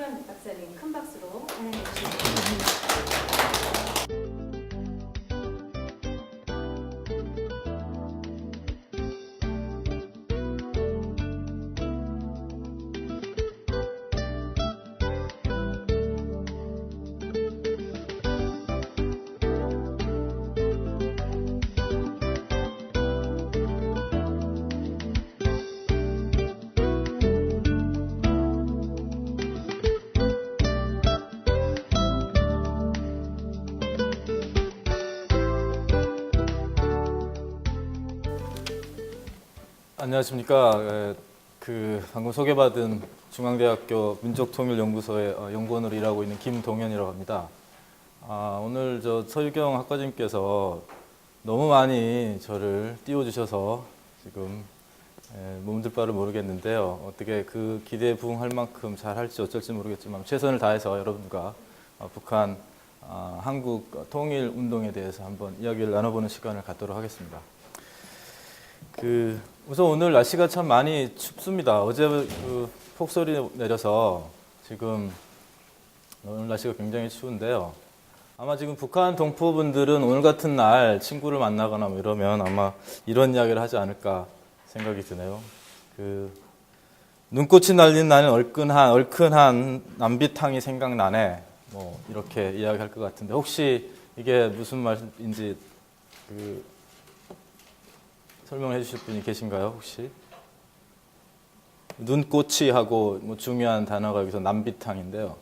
김동현 박사님 큰 박수로 환영해 주시기 바랍니다. 안녕하십니까. 방금 소개받은 중앙대학교 민족통일연구소의 연구원으로 일하고 있는 김동현이라고 합니다. 오늘 서유경 학과장님께서 너무 많이 저를 띄워주셔서 지금 몸둘 바를 모르겠는데요. 어떻게 그 기대에 부응할 만큼 잘 할지 어쩔지 모르겠지만 최선을 다해서 여러분과 북한, 한국 통일 운동에 대해서 한번 이야기를 나눠보는 시간을 갖도록 하겠습니다. 우선 오늘 날씨가 참 많이 춥습니다. 어제 폭설이 내려서 지금 오늘 날씨가 굉장히 추운데요. 아마 지금 북한 동포분들은 오늘 같은 날 친구를 만나거나 뭐 이러면 아마 이런 이야기를 하지 않을까 생각이 드네요. 눈꽃이 날린 나는 얼큰한 남비탕이 생각나네. 뭐 이렇게 이야기할 것 같은데 혹시 이게 무슨 말인지 설명해 주실 분이 계신가요, 혹시? 눈꽃이 하고 뭐 중요한 단어가 여기서 남비탕인데요.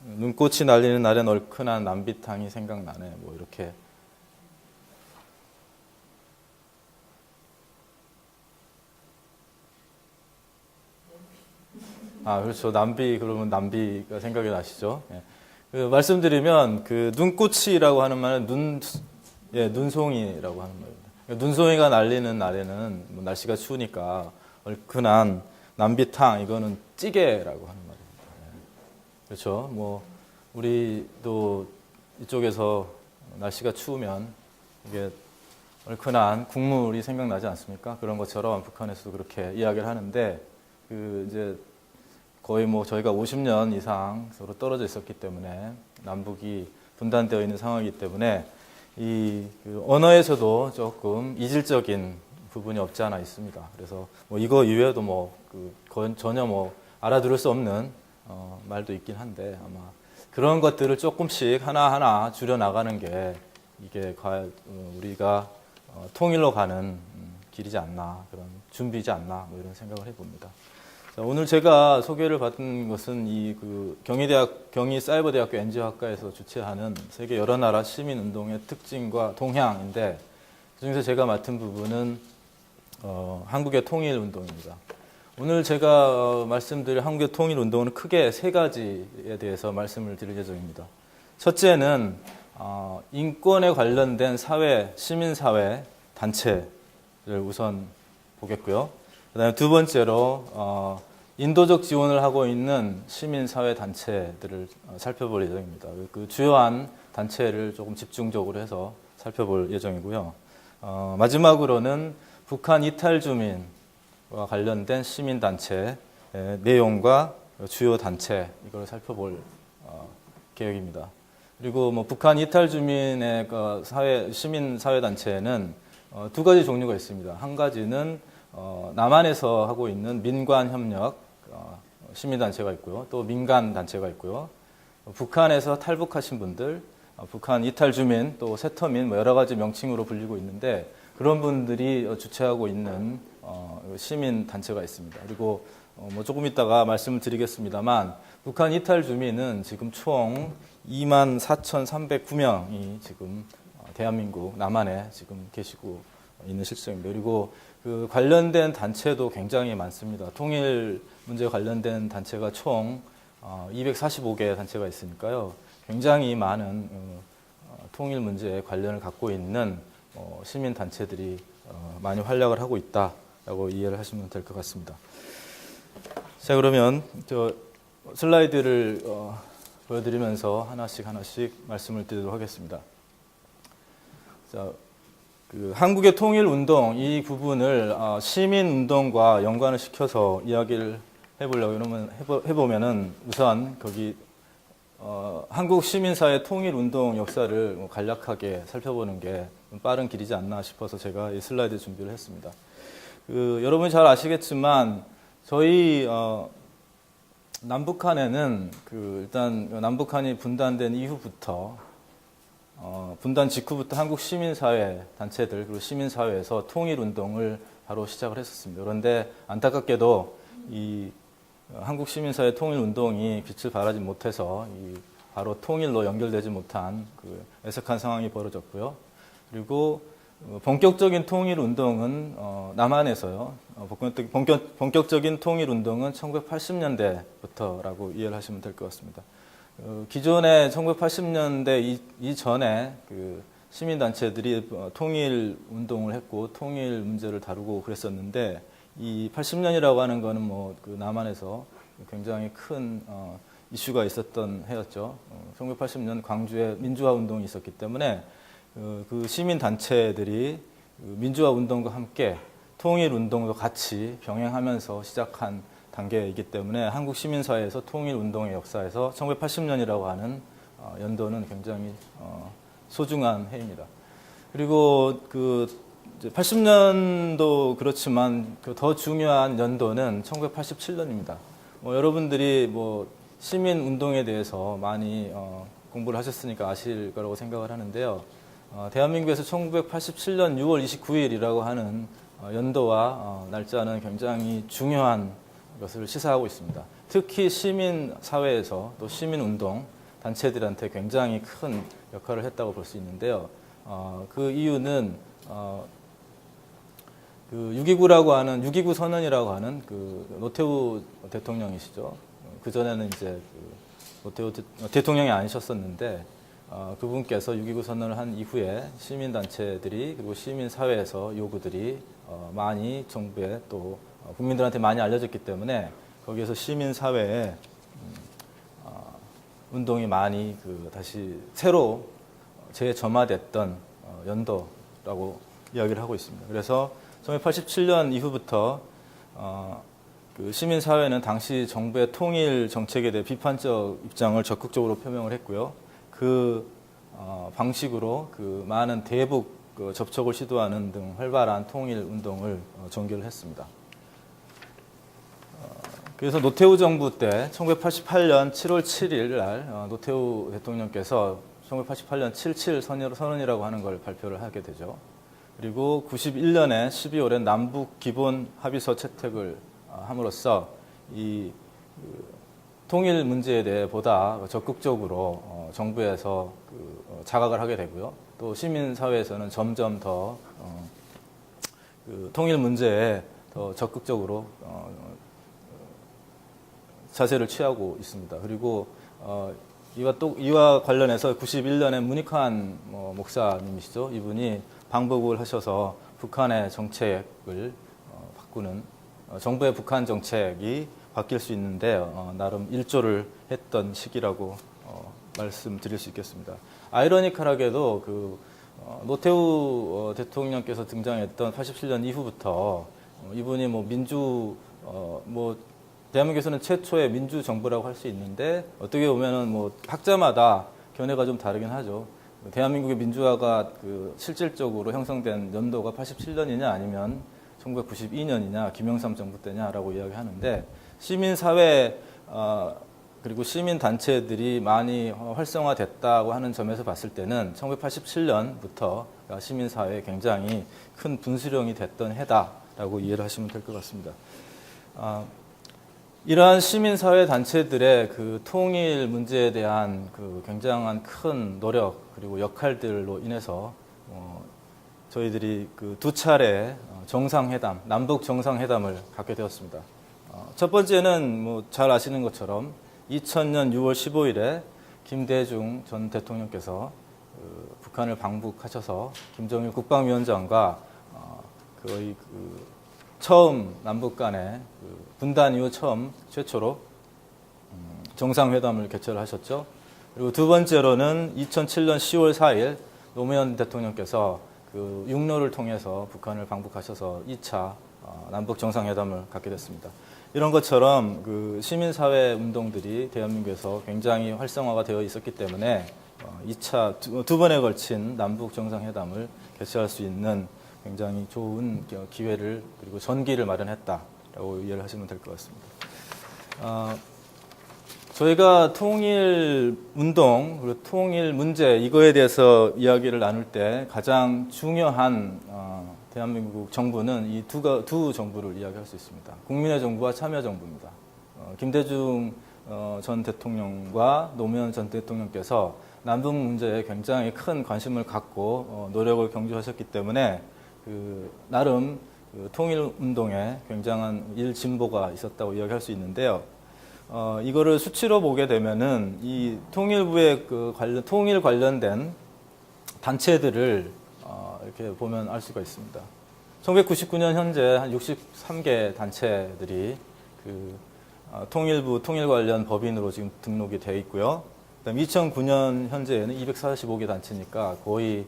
눈꽃이 날리는 날엔 얼큰한 남비탕이 생각나네. 뭐 이렇게. 그렇죠. 남비 그러면 남비가 생각이 나시죠? 예. 말씀드리면 눈꽃이라고 하는 말은 눈송이라고 하는 말입니다. 눈송이가 날리는 날에는 뭐 날씨가 추우니까 얼큰한 남비탕, 이거는 찌개라고 하는 말입니다. 그렇죠. 뭐 우리도 이쪽에서 날씨가 추우면 이게 얼큰한 국물이 생각나지 않습니까? 그런 것처럼 북한에서도 그렇게 이야기를 하는데 이제 거의 뭐 저희가 50년 이상 서로 떨어져 있었기 때문에 남북이 분단되어 있는 상황이기 때문에 언어에서도 조금 이질적인 부분이 없지 않아 있습니다. 그래서 뭐 이거 이외에도 전혀 알아들을 수 없는 말도 있긴 한데 아마 그런 것들을 조금씩 하나하나 줄여 나가는 게 이게 우리가 통일로 가는 길이지 않나, 그런 준비이지 않나, 뭐 이런 생각을 해봅니다. 자, 오늘 제가 소개를 받은 것은 경희사이버대학교 NG학과에서 주최하는 세계 여러 나라 시민운동의 특징과 동향인데, 그중에서 제가 맡은 부분은 한국의 통일운동입니다. 오늘 제가 말씀드릴 한국의 통일운동은 크게 세 가지에 대해서 말씀을 드릴 예정입니다. 첫째는 인권에 관련된 시민사회 단체를 우선 보겠고요. 그 다음에 두 번째로 인도적 지원을 하고 있는 시민사회 단체들을 살펴볼 예정입니다. 그 주요한 단체를 조금 집중적으로 해서 살펴볼 예정이고요. 마지막으로는 북한 이탈 주민과 관련된 시민단체 내용과 주요 단체, 이걸 살펴볼 계획입니다. 그리고 북한 이탈 주민의 시민사회단체는 두 가지 종류가 있습니다. 한 가지는 남한에서 하고 있는 민관협력 시민단체가 있고요. 또 민간단체가 있고요. 북한에서 탈북하신 분들, 북한 이탈주민, 또 세터민, 여러 가지 명칭으로 불리고 있는데 그런 분들이 주최하고 있는 시민단체가 있습니다. 그리고 조금 이따가 말씀을 드리겠습니다만 북한 이탈주민은 지금 총 24,309명이 지금 대한민국 남한에 지금 계시고 있는 실정입니다. 그리고 관련된 단체도 굉장히 많습니다. 통일 문제 관련된 단체가 총 245개 단체가 있으니까요. 굉장히 많은 통일 문제에 관련을 갖고 있는 시민 단체들이 많이 활약을 하고 있다라고 이해를 하시면 될 것 같습니다. 자, 그러면 슬라이드를 보여드리면서 하나씩 말씀을 드리도록 하겠습니다. 자, 한국의 통일운동 이 부분을 시민운동과 연관을 시켜서 이야기를 해보려고 해보면은 우선 거기 한국 시민사회 통일운동 역사를 간략하게 살펴보는 게 빠른 길이지 않나 싶어서 제가 이 슬라이드 준비를 했습니다. 여러분이 잘 아시겠지만 저희 남북한에는 일단 남북한이 분단된 이후부터 분단 직후부터 한국 시민사회 단체들 그리고 시민사회에서 통일운동을 바로 시작을 했었습니다. 그런데 안타깝게도 이 한국 시민사회 통일운동이 빛을 발하지 못해서 바로 통일로 연결되지 못한 애석한 상황이 벌어졌고요. 그리고 본격적인 통일운동은 남한에서요. 본격적인 통일운동은 1980년대부터라고 이해를 하시면 될 것 같습니다. 기존의 1980년대 이전에 시민단체들이 통일운동을 했고 통일 문제를 다루고 그랬었는데 이 80년이라고 하는 거는 남한에서 굉장히 큰 이슈가 있었던 해였죠. 1980년 광주에 민주화 운동이 있었기 때문에 그 시민 단체들이 민주화 운동과 함께 통일 운동도 같이 병행하면서 시작한 단계이기 때문에 한국 시민사회에서 통일 운동의 역사에서 1980년이라고 하는 연도는 굉장히 소중한 해입니다. 그리고 80년도 그렇지만 더 중요한 연도는 1987년입니다. 여러분들이 시민 운동에 대해서 많이 공부를 하셨으니까 아실 거라고 생각을 하는데요. 대한민국에서 1987년 6월 29일이라고 하는 연도와 날짜는 굉장히 중요한 것을 시사하고 있습니다. 특히 시민사회에서 또 시민운동 단체들한테 굉장히 큰 역할을 했다고 볼 수 있는데요. 그 이유는 6.29 선언이라고 하는 노태우 대통령이시죠. 그전에는 이제 노태우 대통령이 아니셨었는데 그분께서 6.29 선언을 한 이후에 시민단체들이 그리고 시민사회에서 요구들이 많이 정부에 또 국민들한테 많이 알려졌기 때문에 거기에서 시민사회에 운동이 많이 다시 새로 재점화됐던 연도라고 이야기를 하고 있습니다. 그래서 1987년 이후부터 시민사회는 당시 정부의 통일 정책에 대해 비판적 입장을 적극적으로 표명을 했고요. 방식으로 많은 대북 접촉을 시도하는 등 활발한 통일 운동을 전개를 했습니다. 그래서 노태우 정부 때 1988년 7월 7일 날 노태우 대통령께서 1988년 77 선언이라고 하는 걸 발표를 하게 되죠. 그리고 91년에 12월에 남북 기본 합의서 채택을 함으로써 이 통일 문제에 대해 보다 적극적으로 정부에서 자각을 하게 되고요. 또 시민사회에서는 점점 더 통일 문제에 더 적극적으로 자세를 취하고 있습니다. 그리고 이와 관련해서 91년에 문익환 목사님이시죠. 이분이 방북을 하셔서 북한의 정책을 바꾸는 정부의 북한 정책이 바뀔 수 있는데 나름 일조를 했던 시기라고 말씀드릴 수 있겠습니다. 아이러니컬하게도 노태우 대통령께서 등장했던 87년 이후부터 이분이 대한민국에서는 최초의 민주 정부라고 할 수 있는데 어떻게 보면은 학자마다 견해가 좀 다르긴 하죠. 대한민국의 민주화가 실질적으로 형성된 연도가 87년이냐 아니면 1992년이냐 김영삼 정부 때냐라고 이야기하는데 시민사회 그리고 시민단체들이 많이 활성화됐다고 하는 점에서 봤을 때는 1987년부터 시민사회에 굉장히 큰 분수령이 됐던 해다라고 이해를 하시면 될 것 같습니다. 이러한 시민사회 단체들의 통일 문제에 대한 굉장한 큰 노력 그리고 역할들로 인해서 저희들이 두 차례 정상회담, 남북 정상회담을 갖게 되었습니다. 첫 번째는 잘 아시는 것처럼 2000년 6월 15일에 김대중 전 대통령께서 북한을 방북하셔서 김정일 국방위원장과 거의 처음 남북 간의 분단 이후 최초로 정상회담을 개최를 하셨죠. 그리고 두 번째로는 2007년 10월 4일 노무현 대통령께서 육로를 통해서 북한을 방북하셔서 2차 남북 정상회담을 갖게 됐습니다. 이런 것처럼 그 시민사회 운동들이 대한민국에서 굉장히 활성화가 되어 있었기 때문에 2차 두 번에 걸친 남북 정상회담을 개최할 수 있는 굉장히 좋은 기회를 그리고 전기를 마련했다라고 이해를 하시면 될 것 같습니다. 저희가 통일 운동 그리고 통일 문제 이거에 대해서 이야기를 나눌 때 가장 중요한 대한민국 정부는 이 두 정부를 이야기할 수 있습니다. 국민의 정부와 참여정부입니다. 김대중 전 대통령과 노무현 전 대통령께서 남북 문제에 굉장히 큰 관심을 갖고 노력을 경주하셨기 때문에 나름 통일 운동에 굉장한 일진보가 있었다고 이야기할 수 있는데요. 이거를 수치로 보게 되면은 이 통일부의 통일 관련된 단체들을 이렇게 보면 알 수가 있습니다. 1999년 현재 한 63개 단체들이 통일부 통일 관련 법인으로 지금 등록이 되어 있고요. 그다음 2009년 현재에는 245개 단체니까 거의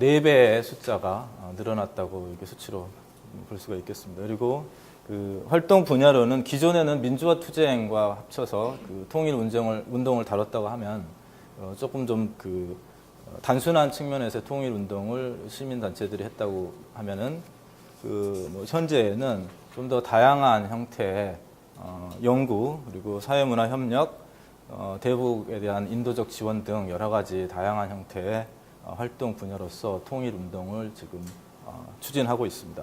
4배의 숫자가 늘어났다고 이렇게 수치로 볼 수가 있겠습니다. 그리고 활동 분야로는 기존에는 민주화 투쟁과 합쳐서 통일 운동을 다뤘다고 하면 조금 좀 단순한 측면에서 통일 운동을 시민 단체들이 했다고 하면은 현재에는 좀 더 다양한 형태의 연구 그리고 사회문화 협력, 대북에 대한 인도적 지원 등 여러 가지 다양한 형태의 활동 분야로서 통일 운동을 지금 추진하고 있습니다.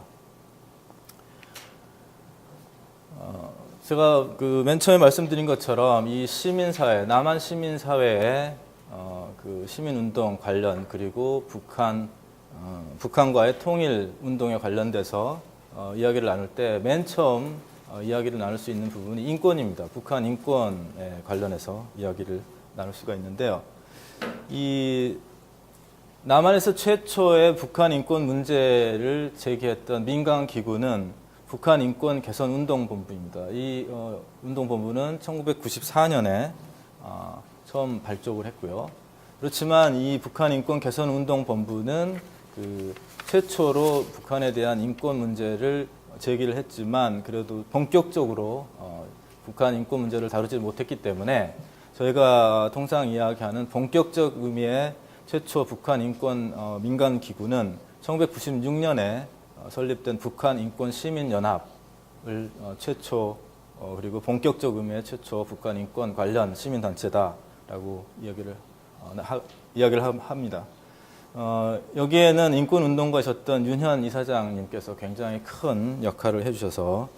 제가 맨 처음에 말씀드린 것처럼 이 시민사회, 남한 시민사회의 시민운동 관련 그리고 북한과의 통일 운동에 관련돼서 이야기를 나눌 때 맨 처음 이야기를 나눌 수 있는 부분이 인권입니다. 북한 인권에 관련해서 이야기를 나눌 수가 있는데요. 이 남한에서 최초의 북한 인권 문제를 제기했던 민간 기구는 북한 인권 개선 운동본부입니다. 이 운동본부는 1994년에 처음 발족을 했고요. 그렇지만 이 북한 인권 개선 운동본부는 최초로 북한에 대한 인권 문제를 제기를 했지만 그래도 본격적으로 북한 인권 문제를 다루지 못했기 때문에 저희가 통상 이야기하는 본격적 의미의 최초 북한 인권 민간 기구는 1996년에 설립된 북한 인권 시민연합을 최초 그리고 본격적 의미의 최초 북한 인권 관련 시민단체다라고 이야기를 합니다. 여기에는 인권 운동가 셨던 윤현 이사장님께서 굉장히 큰 역할을 해주셔서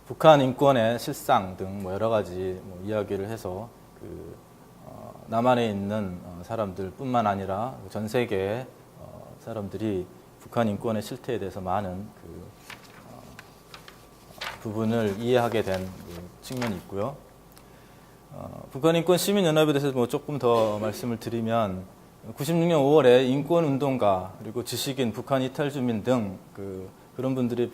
북한 인권의 실상 등 여러 가지 이야기를 해서 남한에 있는 사람들뿐만 아니라 전 세계의 사람들이 북한 인권의 실태에 대해서 많은 부분을 이해하게 된 측면이 있고요. 북한 인권 시민연합에 대해서 조금 더 말씀을 드리면 96년 5월에 인권운동가 그리고 지식인, 북한 이탈 주민 등 그런 분들이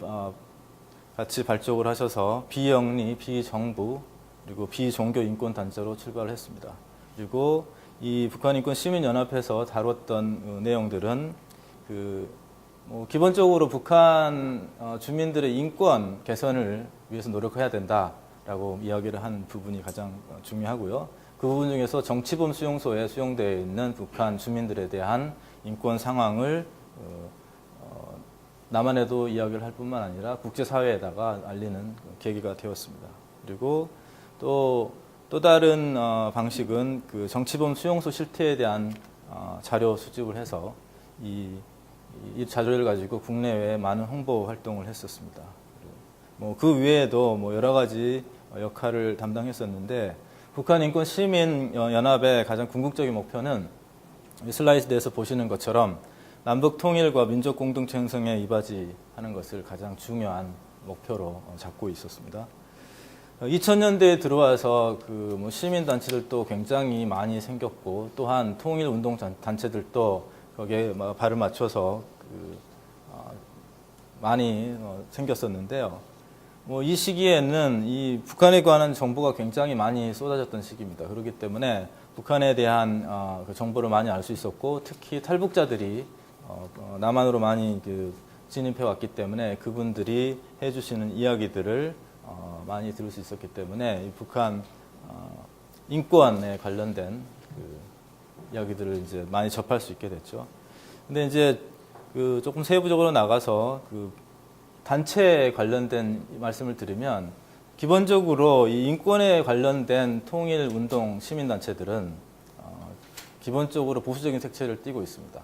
같이 발족을 하셔서 비영리, 비정부 그리고 비종교 인권단체로 출발을 했습니다. 그리고 이 북한 인권 시민연합에서 다뤘던 내용들은 기본적으로 북한 주민들의 인권 개선을 위해서 노력해야 된다라고 이야기를 한 부분이 가장 중요하고요. 그 부분 중에서 정치범 수용소에 수용되어 있는 북한 주민들에 대한 인권 상황을 남한에도 이야기를 할 뿐만 아니라 국제사회에다가 알리는 계기가 되었습니다. 그리고 또 다른 방식은 정치범 수용소 실태에 대한 자료 수집을 해서 이 자료를 가지고 국내외에 많은 홍보 활동을 했었습니다. 그 외에도 여러 가지 역할을 담당했었는데 북한 인권 시민 연합의 가장 궁극적인 목표는 이 슬라이드에서 보시는 것처럼 남북 통일과 민족 공동체 형성에 이바지하는 것을 가장 중요한 목표로 잡고 있었습니다. 2000년대에 들어와서 시민 단체들도 굉장히 많이 생겼고 또한 통일 운동 단체들도 거기에 발을 맞춰서 많이 생겼었는데요. 이 시기에는 이 북한에 관한 정보가 굉장히 많이 쏟아졌던 시기입니다. 그렇기 때문에 북한에 대한 정보를 많이 알 수 있었고 특히 탈북자들이 남한으로 많이 진입해 왔기 때문에 그분들이 해주시는 이야기들을 많이 들을 수 있었기 때문에 이 북한 인권에 관련된 그 이야기들을 이제 많이 접할 수 있게 됐죠. 근데 이제 그 조금 세부적으로 나가서 그 단체에 관련된 말씀을 드리면 기본적으로 이 인권에 관련된 통일운동 시민단체들은 기본적으로 보수적인 색채를 띠고 있습니다.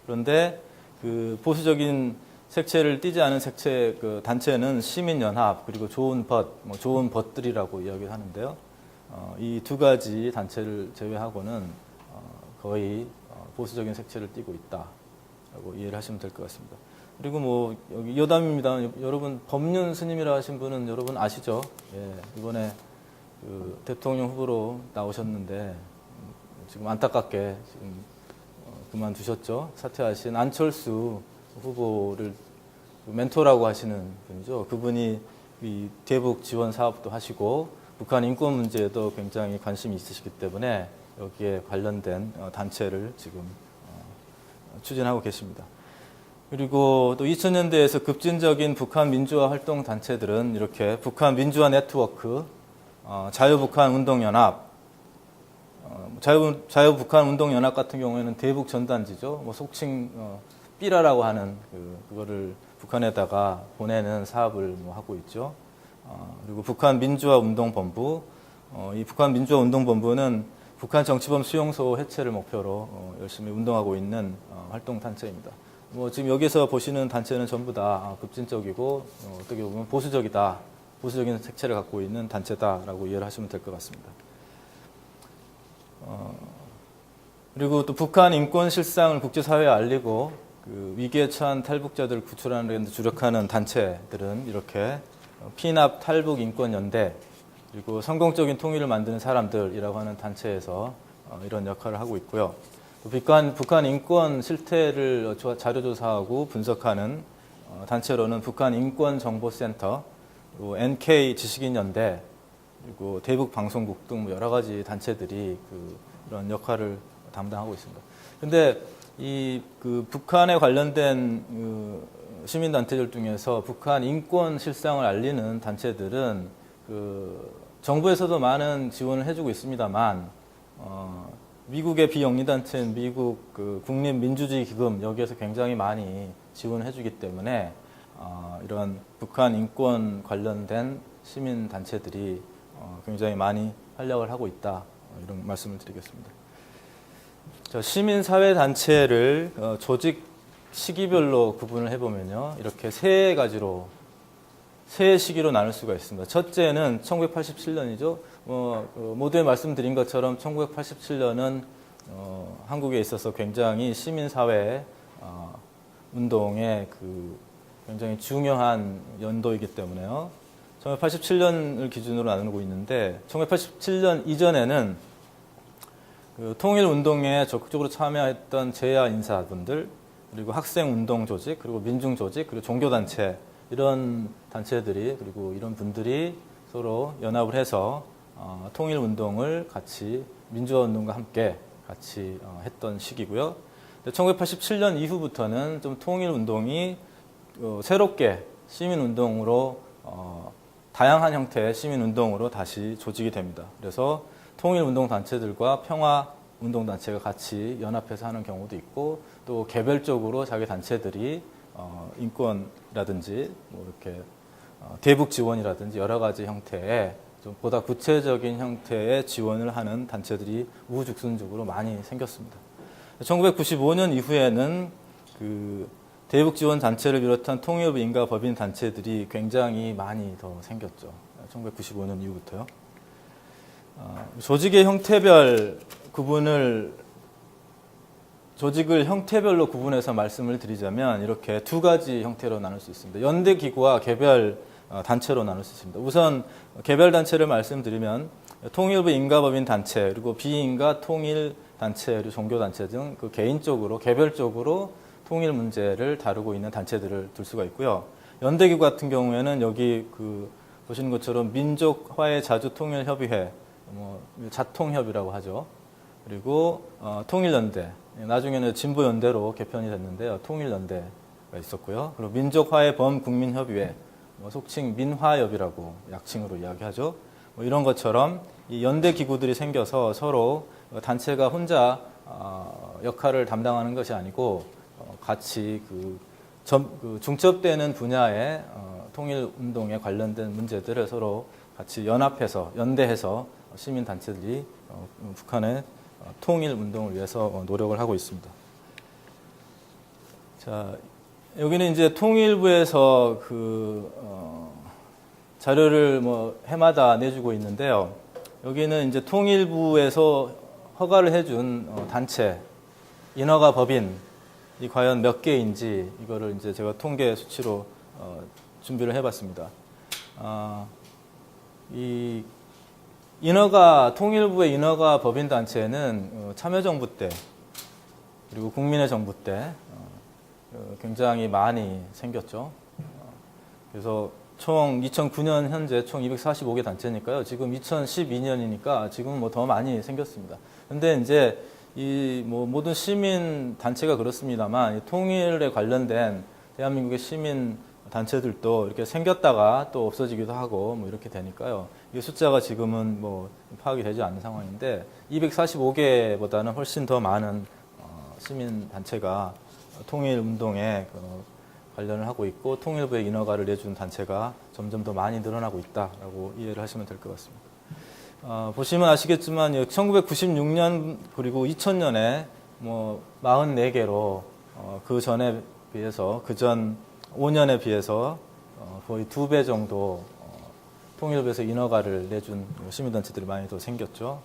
그런데 그 보수적인 색채를 띠지 않은 색채 그 단체는 시민연합 그리고 좋은 좋은 벗들이라고 이야기를 하는데요. 이 두 가지 단체를 제외하고는 거의 보수적인 색채를 띠고 있다라고 이해를 하시면 될 것 같습니다. 그리고 뭐 여기 여담입니다. 여러분 법륜 스님이라 하신 분은 여러분 아시죠? 예, 이번에 그 대통령 후보로 나오셨는데 지금 안타깝게 지금 그만두셨죠. 사퇴하신 안철수 후보를 멘토라고 하시는 분이죠. 그분이 이 대북 지원 사업도 하시고 북한 인권 문제에도 굉장히 관심이 있으시기 때문에 여기에 관련된 단체를 지금 추진하고 계십니다. 그리고 또 2000년대에서 급진적인 북한 민주화 활동 단체들은 이렇게 북한 민주화 네트워크, 자유북한 운동연합, 자유북한 운동연합 같은 경우에는 대북 전단지죠. 뭐 속칭 삐라라고 하는 그거를 북한에다가 보내는 사업을 뭐 하고 있죠. 그리고 북한 민주화 운동본부, 이 북한 민주화 운동본부는 북한 정치범 수용소 해체를 목표로 열심히 운동하고 있는 활동 단체입니다. 뭐 지금 여기서 보시는 단체는 전부 다 급진적이고 어떻게 보면 보수적이다, 보수적인 색채를 갖고 있는 단체다라고 이해를 하시면 될 것 같습니다. 그리고 또 북한 인권 실상을 국제사회에 알리고 그 위기에 처한 탈북자들을 구출하는 데 주력하는 단체들은 이렇게 피납 탈북 인권 연대 그리고 성공적인 통일을 만드는 사람들이라고 하는 단체에서 이런 역할을 하고 있고요. 북한 인권 실태를 자료조사하고 분석하는 단체로는 북한 인권정보센터, 그리고 NK 지식인연대, 그리고 대북방송국 등 여러 가지 단체들이 이런 역할을 담당하고 있습니다. 그런데 이 북한에 관련된 시민단체들 중에서 북한 인권 실상을 알리는 단체들은 정부에서도 많은 지원을 해주고 있습니다만 미국의 비영리단체인 미국 국립민주주의 기금 여기에서 굉장히 많이 지원을 해주기 때문에 이런 북한 인권 관련된 시민단체들이 굉장히 많이 활약을 하고 있다 이런 말씀을 드리겠습니다. 시민사회단체를 조직 시기별로 구분을 해보면요 이렇게 세 시기로 나눌 수가 있습니다. 첫째는 1987년이죠. 모두에 말씀드린 것처럼 1987년은 한국에 있어서 굉장히 시민사회 운동의 굉장히 중요한 연도이기 때문에요. 1987년을 기준으로 나누고 있는데 1987년 이전에는 통일운동에 적극적으로 참여했던 재야 인사분들 그리고 학생운동 조직 그리고 민중조직 그리고 종교단체 이런 단체들이 그리고 이런 분들이 서로 연합을 해서 통일운동을 같이 민주화운동과 함께 같이 했던 시기고요. 1987년 이후부터는 좀 통일운동이 새롭게 시민운동으로 다양한 형태의 시민운동으로 다시 조직이 됩니다. 그래서 통일운동단체들과 평화운동단체가 같이 연합해서 하는 경우도 있고 또 개별적으로 자기 단체들이 인권이라든지 뭐 이렇게 대북 지원이라든지 여러 가지 형태의 좀 보다 구체적인 형태의 지원을 하는 단체들이 우후죽순적으로 많이 생겼습니다. 1995년 이후에는 대북 지원 단체를 비롯한 통일부 인가 법인 단체들이 굉장히 많이 더 생겼죠. 1995년 이후부터요. 조직의 형태별 조직을 형태별로 구분해서 말씀을 드리자면 이렇게 두 가지 형태로 나눌 수 있습니다. 연대기구와 개별 단체로 나눌 수 있습니다. 우선 개별 단체를 말씀드리면 통일부 인가법인 단체 그리고 비인가 통일 단체 그리고 종교단체 등 개인적으로 개별적으로 통일 문제를 다루고 있는 단체들을 둘 수가 있고요. 연대기구 같은 경우에는 여기 보시는 것처럼 민족화해자주통일협의회 자통협이라고 하죠. 그리고 통일연대 나중에는 진보연대로 개편이 됐는데요. 통일연대 있었고요. 그리고 민족화해 범국민협의회, 뭐 속칭 민화협이라고 약칭으로 이야기하죠. 뭐 이런 것처럼 이 연대 기구들이 생겨서 서로 단체가 혼자 역할을 담당하는 것이 아니고 같이 그 중첩되는 분야의 통일 운동에 관련된 문제들을 서로 같이 연합해서 연대해서 시민 단체들이 북한의 통일 운동을 위해서 노력을 하고 있습니다. 자, 여기는 이제 통일부에서 자료를 뭐 해마다 내주고 있는데요. 여기는 이제 통일부에서 허가를 해준 단체 인허가 법인이 과연 몇 개인지 이거를 이제 제가 통계 수치로 준비를 해봤습니다. 이 통일부의 인허가 법인 단체는 참여정부 때 그리고 국민의 정부 때 굉장히 많이 생겼죠. 그래서 총 2009년 현재 총 245개 단체니까요. 지금 2012년이니까 지금 뭐 더 많이 생겼습니다. 근데 이제 이 뭐 모든 시민 단체가 그렇습니다만 이 통일에 관련된 대한민국의 시민 단체들도 이렇게 생겼다가 또 없어지기도 하고 뭐 이렇게 되니까요. 이 숫자가 지금은 뭐 파악이 되지 않는 상황인데 245개보다는 훨씬 더 많은 시민 단체가 통일 운동에 관련을 하고 있고 통일부에 인허가를 내준 단체가 점점 더 많이 늘어나고 있다라고 이해를 하시면 될 것 같습니다. 보시면 아시겠지만 1996년 그리고 2000년에 뭐 44개로 그 전에 비해서 그전 5년에 비해서 거의 2배 정도 통일부에서 인허가를 내준 시민단체들이 많이 더 생겼죠.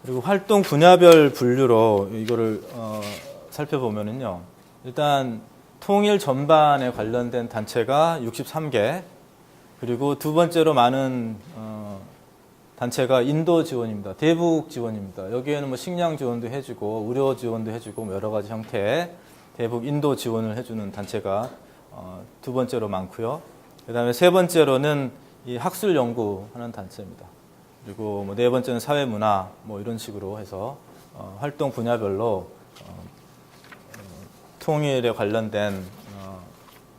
그리고 활동 분야별 분류로 이거를 살펴보면은요. 일단 통일 전반에 관련된 단체가 63개, 그리고 두 번째로 많은 단체가 인도 지원입니다. 대북 지원입니다. 여기에는 뭐 식량 지원도 해주고 의료 지원도 해주고 뭐 여러 가지 형태의 대북 인도 지원을 해주는 단체가 두 번째로 많고요. 그다음에 세 번째로는 이 학술 연구하는 단체입니다. 그리고 뭐 네 번째는 사회문화 뭐 이런 식으로 해서 활동 분야별로 통일에 관련된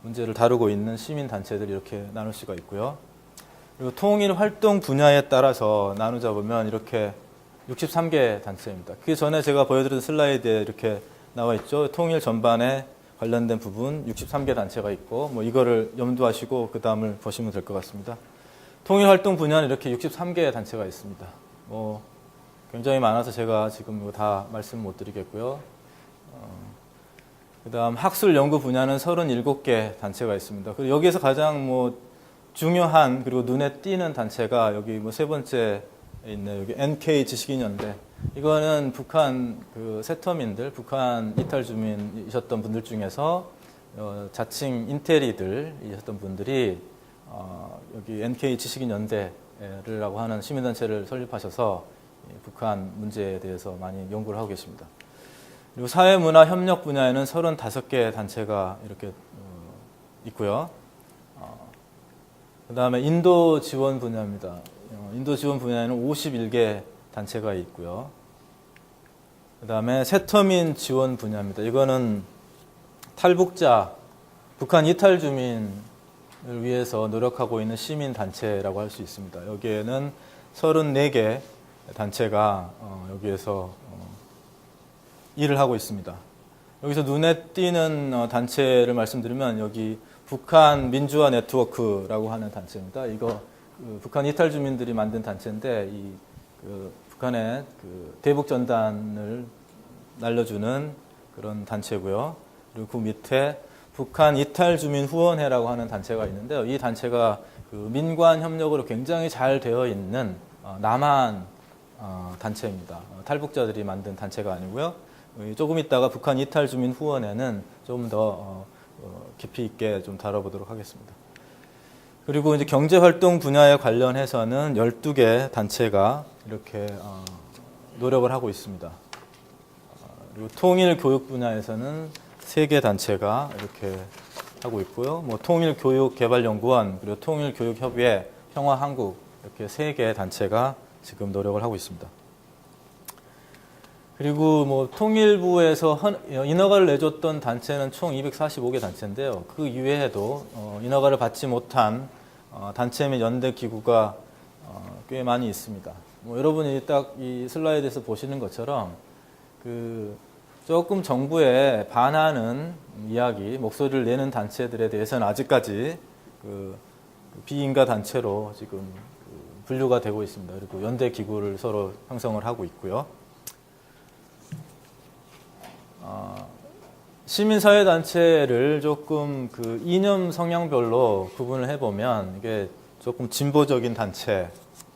문제를 다루고 있는 시민 단체들이 이렇게 나눌 수가 있고요. 그리고 통일 활동 분야에 따라서 나누자 보면 이렇게 63개 단체입니다. 그 전에 제가 보여드린 슬라이드에 이렇게 나와 있죠. 통일 전반에 관련된 부분 63개 단체가 있고 뭐 이거를 염두하시고 그 다음을 보시면 될 것 같습니다. 통일 활동 분야는 이렇게 63개 단체가 있습니다. 뭐 굉장히 많아서 제가 지금 다 말씀 못 드리겠고요. 그 다음 학술 연구 분야는 37개 단체가 있습니다. 그리고 여기에서 가장 뭐 중요한 그리고 눈에 띄는 단체가 여기 뭐 세 번째에 있네요. 여기 NK 지식인연대. 이거는 북한 그 세터민들, 북한 이탈 주민이셨던 분들 중에서 자칭 인테리들이셨던 분들이 여기 NK 지식인연대라고 하는 시민단체를 설립하셔서 북한 문제에 대해서 많이 연구를 하고 계십니다. 그리고 사회문화 협력 분야에는 35개 단체가 이렇게 있고요. 그 다음에 인도 지원 분야입니다. 인도 지원 분야에는 51개 단체가 있고요. 그 다음에 세터민 지원 분야입니다. 이거는 탈북자, 북한 이탈 주민을 위해서 노력하고 있는 시민 단체라고 할 수 있습니다. 여기에는 34개 단체가 여기에서 일을 하고 있습니다. 여기서 눈에 띄는 단체를 말씀드리면 여기 북한 민주화 네트워크라고 하는 단체입니다. 이거 북한 이탈 주민들이 만든 단체인데 북한의 대북 전단을 날려주는 그런 단체고요. 그리고 그 밑에 북한 이탈 주민 후원회라고 하는 단체가 있는데요. 이 단체가 민관 협력으로 굉장히 잘 되어 있는 남한 단체입니다. 탈북자들이 만든 단체가 아니고요. 조금 있다가 북한 이탈 주민 후원회는 좀 더 깊이 있게 좀 다뤄보도록 하겠습니다. 그리고 이제 경제활동 분야에 관련해서는 12개 단체가 이렇게 노력을 하고 있습니다. 그리고 통일 교육 분야에서는 3개 단체가 이렇게 하고 있고요. 뭐 통일교육개발연구원, 그리고 통일교육협의회, 평화한국 이렇게 3개 단체가 지금 노력을 하고 있습니다. 그리고 뭐 통일부에서 인허가를 내줬던 단체는 총 245개 단체인데요. 그 이외에도 인허가를 받지 못한 단체 및 연대 기구가 꽤 많이 있습니다. 뭐 여러분이 딱 이 슬라이드에서 보시는 것처럼 그 조금 정부에 반하는 이야기, 목소리를 내는 단체들에 대해서는 아직까지 그 비인가 단체로 지금 분류가 되고 있습니다. 그리고 연대 기구를 서로 형성을 하고 있고요. 시민사회단체를 조금 그 이념 성향별로 구분을 해보면 이게 조금 진보적인 단체,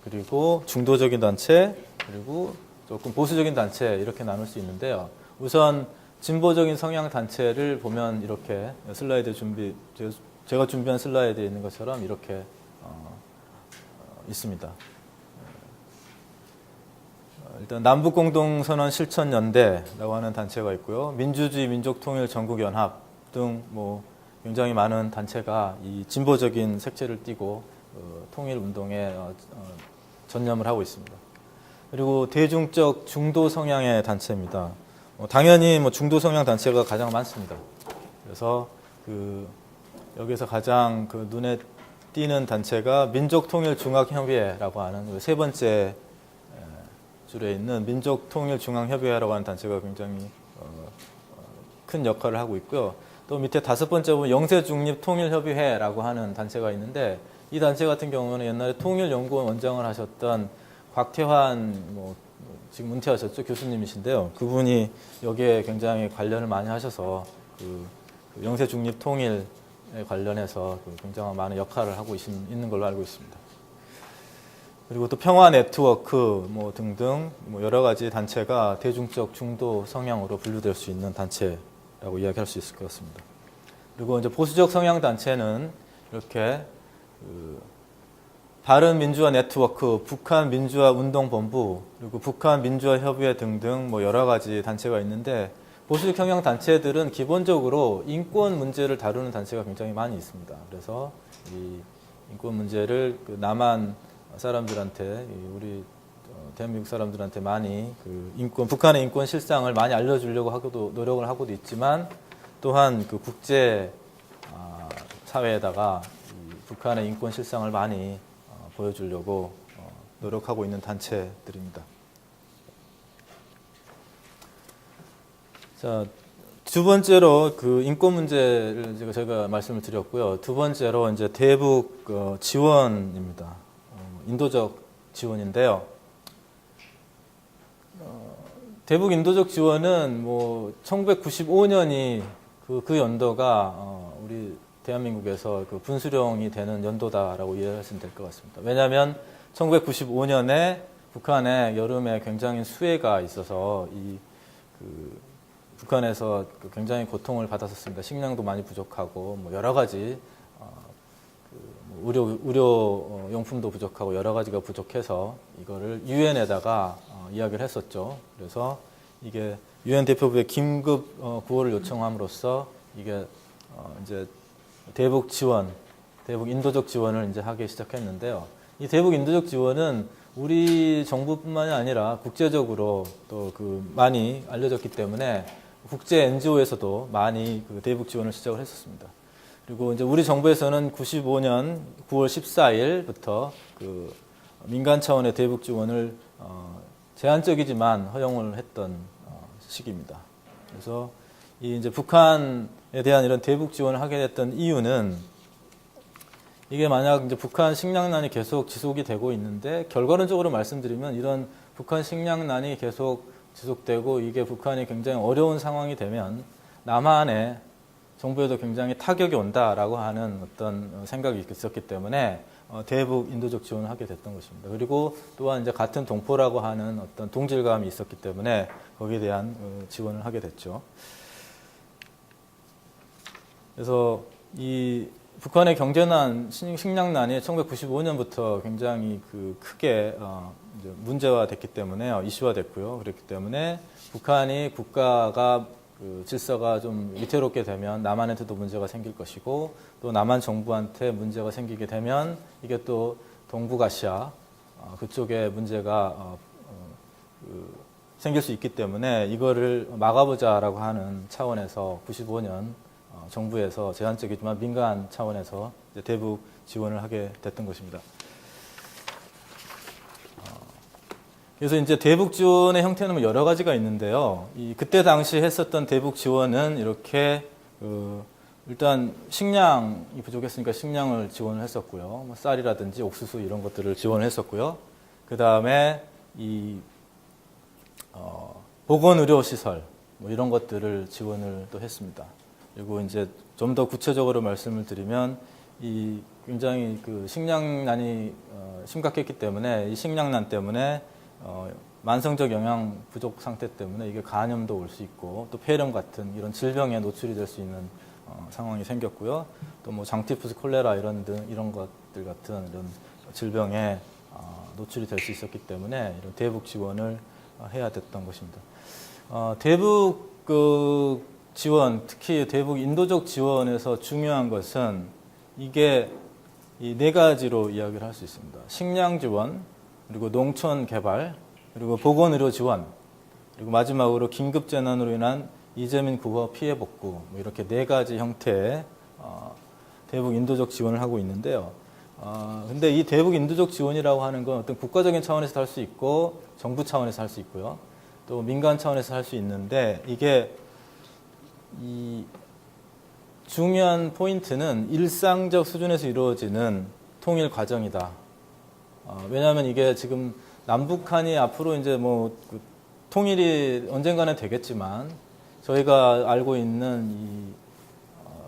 그리고 중도적인 단체, 그리고 조금 보수적인 단체 이렇게 나눌 수 있는데요. 우선 진보적인 성향 단체를 보면 이렇게 슬라이드 제가 준비한 슬라이드에 있는 것처럼 이렇게 있습니다. 일단 남북공동선언 실천연대라고 하는 단체가 있고요. 민주주의 민족통일전국연합 등 뭐 굉장히 많은 단체가 이 진보적인 색채를 띠고 통일운동에 전념을 하고 있습니다. 그리고 대중적 중도 성향의 단체입니다. 당연히 뭐 중도 성향 단체가 가장 많습니다. 그래서 여기서 가장 눈에 띄는 단체가 민족통일중앙협의회라고 하는 세 번째 줄에 있는 민족통일중앙협의회라고 하는 단체가 굉장히 큰 역할을 하고 있고요. 또 밑에 다섯 번째 보면 영세중립통일협의회라고 하는 단체가 있는데 이 단체 같은 경우는 옛날에 통일연구원 원장을 하셨던 곽태환 지금 은퇴하셨죠, 교수님이신데요. 그분이 여기에 굉장히 관련을 많이 하셔서 그 영세중립 통일에 관련해서 굉장히 많은 역할을 하고 있는 걸로 알고 있습니다. 그리고 또 평화 네트워크 등등 여러 가지 단체가 대중적 중도 성향으로 분류될 수 있는 단체라고 이야기할 수 있을 것 같습니다. 그리고 이제 보수적 성향 단체는 이렇게 바른민주화 네트워크, 북한민주화운동본부, 그리고 북한민주화협의회 등등 여러 가지 단체가 있는데 보수적 성향 단체들은 기본적으로 인권 문제를 다루는 단체가 굉장히 많이 있습니다. 그래서 이 인권 문제를 남한 사람들한테, 우리 대한민국 사람들한테 많이 북한의 인권 실상을 많이 알려주려고 하고도 노력을 하고도 있지만 또한 국제 사회에다가 북한의 인권 실상을 많이 보여주려고 노력하고 있는 단체들입니다. 자, 두 번째로 인권 문제를 제가 말씀을 드렸고요. 두 번째로 이제 대북 지원입니다. 인도적 지원인데요. 대북 인도적 지원은 1995년이 그 연도가 우리 대한민국에서 분수령이 되는 연도다라고 이해하시면 될 것 같습니다. 왜냐하면 1995년에 북한에 여름에 굉장히 수해가 있어서 북한에서 굉장히 고통을 받았었습니다. 식량도 많이 부족하고 여러 가지 의료 용품도 부족하고 여러 가지가 부족해서 이거를 유엔에다가 이야기를 했었죠. 그래서 이게 유엔 대표부에 긴급 구호를 요청함으로써 이게 이제 대북 지원, 대북 인도적 지원을 이제 하기 시작했는데요. 이 대북 인도적 지원은 우리 정부뿐만이 아니라 국제적으로 또 많이 알려졌기 때문에 국제 NGO에서도 많이 대북 지원을 시작을 했었습니다. 그리고 이제 우리 정부에서는 95년 9월 14일부터 민간 차원의 대북 지원을 제한적이지만 허용을 했던 시기입니다. 그래서 이제 북한에 대한 이런 대북 지원을 하게 됐던 이유는 이게 만약 이제 북한 식량난이 계속 지속이 되고 있는데 결과론적으로 말씀드리면 이런 북한 식량난이 계속 지속되고 이게 북한이 굉장히 어려운 상황이 되면 남한의 정부에도 굉장히 타격이 온다라고 하는 어떤 생각이 있었기 때문에 대북 인도적 지원을 하게 됐던 것입니다. 그리고 또한 이제 같은 동포라고 하는 어떤 동질감이 있었기 때문에 거기에 대한 지원을 하게 됐죠. 그래서 이 북한의 경제난, 식량난이 1995년부터 굉장히 크게 이제 문제가 됐기 때문에요. 이슈화 됐고요. 그렇기 때문에 북한이 국가가 질서가 좀 위태롭게 되면 남한한테도 문제가 생길 것이고 또 남한 정부한테 문제가 생기게 되면 이게 또 동북아시아 그쪽에 문제가 생길 수 있기 때문에 이거를 막아보자라고 하는 차원에서 95년 정부에서 제한적이지만 민간 차원에서 이제 대북 지원을 하게 됐던 것입니다. 그래서 이제 대북 지원의 형태는 여러 가지가 있는데요. 그때 당시 했었던 대북 지원은 이렇게 일단 식량이 부족했으니까 식량을 지원을 했었고요. 뭐 쌀이라든지 옥수수 이런 것들을 지원을 했었고요. 그 다음에 보건의료시설 뭐 이런 것들을 지원을 또 했습니다. 그리고 이제 좀 더 구체적으로 말씀을 드리면 굉장히 그 식량난이 심각했기 때문에 이 식량난 때문에 만성적 영양 부족 상태 때문에 이게 간염도 올 수 있고 또 폐렴 같은 이런 질병에 노출이 될 수 있는 상황이 생겼고요. 또 뭐 장티푸스 콜레라 이런 것들 같은 이런 질병에 노출이 될 수 있었기 때문에 이런 대북 지원을 해야 됐던 것입니다. 대북 지원, 특히 대북 인도적 지원에서 중요한 것은 이게 이 네 가지로 이야기를 할 수 있습니다. 식량 지원, 그리고 농촌 개발, 그리고 보건의료 지원, 그리고 마지막으로 긴급재난으로 인한 이재민 구호 피해 복구, 뭐 이렇게 네 가지 형태의 대북 인도적 지원을 하고 있는데요. 근데 이 대북 인도적 지원이라고 하는 건 어떤 국가적인 차원에서 할 수 있고, 정부 차원에서 할 수 있고요. 또 민간 차원에서 할 수 있는데, 이게 이 중요한 포인트는 일상적 수준에서 이루어지는 통일 과정이다. 왜냐하면 이게 지금 남북한이 앞으로 이제 뭐 통일이 언젠가는 되겠지만 저희가 알고 있는 이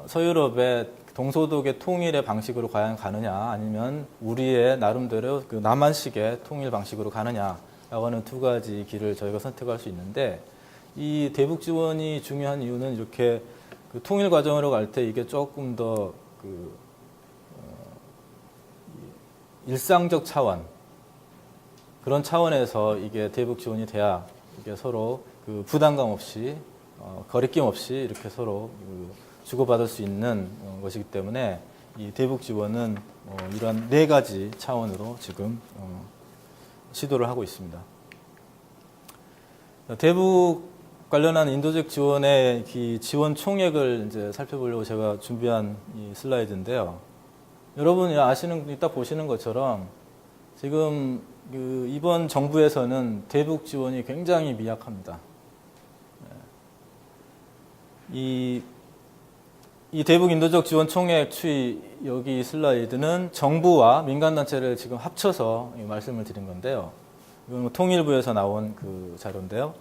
서유럽의 동서독의 통일의 방식으로 과연 가느냐 아니면 우리의 나름대로 그 남한식의 통일 방식으로 가느냐라고 하는 두 가지 길을 저희가 선택할 수 있는데 이 대북 지원이 중요한 이유는 이렇게 그 통일 과정으로 갈 때 이게 조금 더 일상적 차원 그런 차원에서 이게 대북 지원이 돼야 이게 서로 그 부담감 없이 거리낌 없이 이렇게 서로 주고받을 수 있는 것이기 때문에 이 대북 지원은 이런 네 가지 차원으로 지금 시도를 하고 있습니다. 대북 관련한 인도적 지원의 지원 총액을 이제 살펴보려고 제가 준비한 이 슬라이드인데요. 여러분 이따 보시는 것처럼 지금 이번 정부에서는 대북 지원이 굉장히 미약합니다. 이 대북 인도적 지원 총액 추이 여기 슬라이드는 정부와 민간단체를 지금 합쳐서 말씀을 드린 건데요. 이건 통일부에서 나온 그 자료인데요.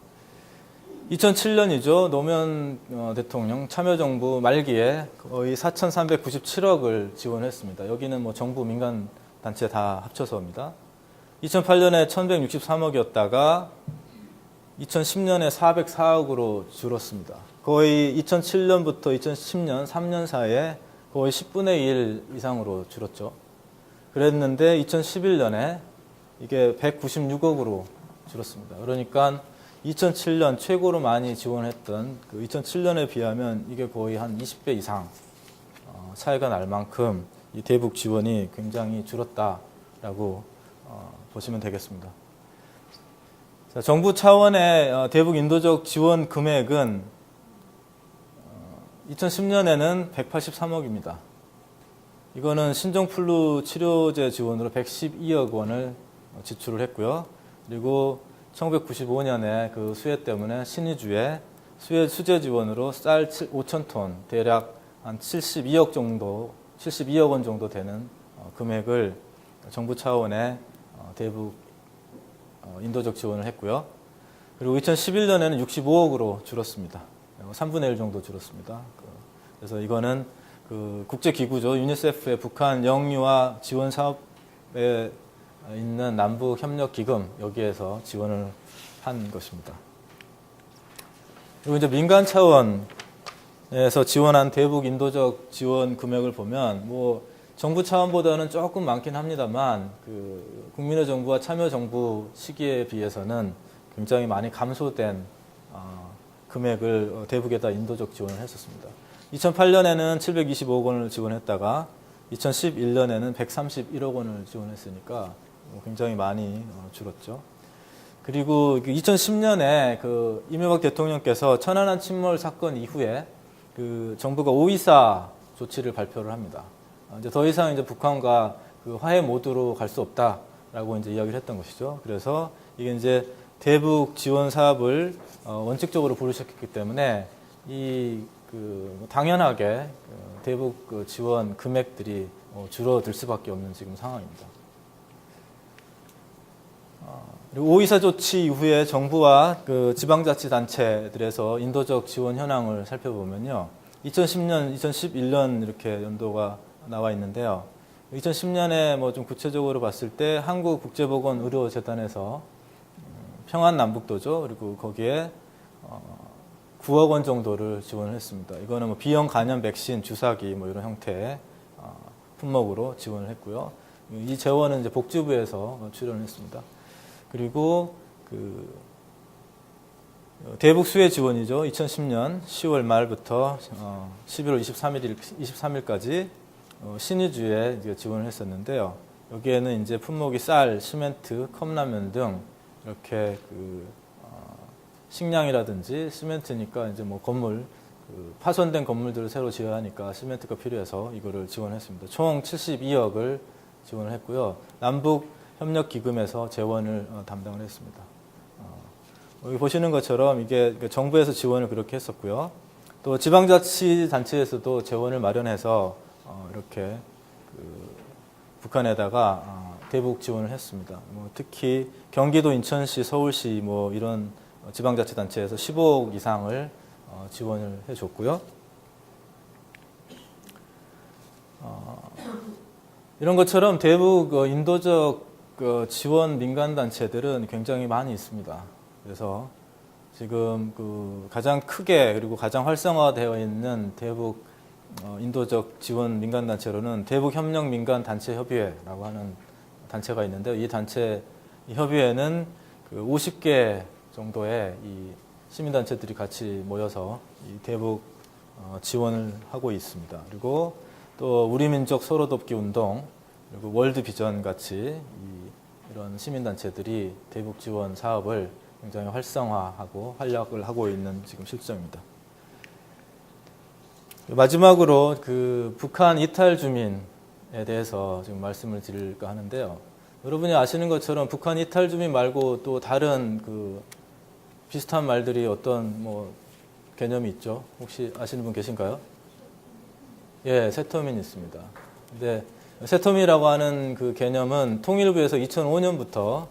2007년이죠. 노무현 대통령 참여정부 말기에 거의 4,397억을 지원했습니다. 여기는 뭐 정부 민간단체 다 합쳐서입니다. 2008년에 1,163억이었다가 2010년에 404억으로 줄었습니다. 거의 2007년부터 2010년 3년 사이에 거의 10분의 1 이상으로 줄었죠. 그랬는데 2011년에 이게 196억으로 줄었습니다. 그러니까 2007년 최고로 많이 지원했던 그 2007년에 비하면 이게 거의 한 20배 이상 차이가 날 만큼 이 대북 지원이 굉장히 줄었다라고 보시면 되겠습니다. 자, 정부 차원의 대북 인도적 지원 금액은 2010년에는 183억입니다. 이거는 신종플루 치료제 지원으로 112억 원을 지출을 했고요. 그리고 1995년에 그 수해 때문에 신의주에 수제 지원으로 쌀 5,000톤 대략 한 72억 원 정도 되는 금액을 정부 차원의 대북 인도적 지원을 했고요. 그리고 2011년에는 65억으로 줄었습니다. 3분의 1 정도 줄었습니다. 그래서 이거는 그 국제기구죠. 유니세프의 북한 영유아 지원 사업에 있는 남북협력기금 여기에서 지원을 한 것입니다. 그리고 이제 민간 차원에서 지원한 대북 인도적 지원 금액을 보면 뭐 정부 차원보다는 조금 많긴 합니다만 그 국민의 정부와 참여정부 시기에 비해서는 굉장히 많이 감소된 금액을 대북에다 인도적 지원을 했었습니다. 2008년에는 725억 원을 지원했다가 2011년에는 131억 원을 지원했으니까 굉장히 많이 줄었죠. 그리고 2010년에 그 이명박 대통령께서 천안함 침몰 사건 이후에 그 정부가 5.24 조치를 발표를 합니다. 이제 더 이상 이제 북한과 그 화해 모드로 갈 수 없다라고 이제 이야기를 했던 것이죠. 그래서 이게 이제 대북 지원 사업을 원칙적으로 부르셨기 때문에 이 그 당연하게 대북 그 지원 금액들이 줄어들 수밖에 없는 지금 상황입니다. 그리고 5.24 조치 이후에 정부와 그 지방자치단체들에서 인도적 지원 현황을 살펴보면요. 2010년, 2011년 이렇게 연도가 나와 있는데요. 2010년에 뭐 좀 구체적으로 봤을 때 한국국제보건의료재단에서 평안남북도죠. 그리고 거기에 9억 원 정도를 지원을 했습니다. 이거는 뭐 B형 간염 백신, 주사기 뭐 이런 형태의 품목으로 지원을 했고요. 이 재원은 이제 복지부에서 출연을 했습니다. 그리고 그 대북 수혜 지원이죠. 2010년 10월 말부터 11월 23일까지 신의주에 이제 지원을 했었는데요. 여기에는 이제 품목이 쌀, 시멘트, 컵라면 등 이렇게 그 식량이라든지 시멘트니까 이제 뭐 건물 그 파손된 건물들을 새로 지어야 하니까 시멘트가 필요해서 이거를 지원했습니다. 총 72억을 지원을 했고요. 남북 협력 기금에서 재원을 담당을 했습니다. 여기 보시는 것처럼 이게 정부에서 지원을 그렇게 했었고요. 또 지방자치단체에서도 재원을 마련해서 이렇게 그 북한에다가 대북 지원을 했습니다. 뭐 특히 경기도, 인천시, 서울시 뭐 이런 지방자치단체에서 15억 이상을 지원을 해줬고요. 이런 것처럼 대북 인도적 지원 민간단체들은 굉장히 많이 있습니다. 그래서 지금 그 가장 크게 그리고 가장 활성화되어 있는 대북 인도적 지원 민간단체로는 대북협력민간단체협의회라고 하는 단체가 있는데요. 이 단체 협의회는 그 50개 정도의 이 시민단체들이 같이 모여서 이 대북 지원을 하고 있습니다. 그리고 또 우리민족 서로돕기 운동, 그리고 월드비전 같이 이런 시민단체들이 대북 지원 사업을 굉장히 활성화하고 활약을 하고 있는 지금 실정입니다. 마지막으로 그 북한 이탈 주민에 대해서 지금 말씀을 드릴까 하는데요. 여러분이 아시는 것처럼 북한 이탈 주민 말고 또 다른 그 비슷한 말들이 어떤 뭐 개념이 있죠? 혹시 아시는 분 계신가요? 예, 세터민 있습니다. 근데 세터민이라고 하는 그 개념은 통일부에서 2005년부터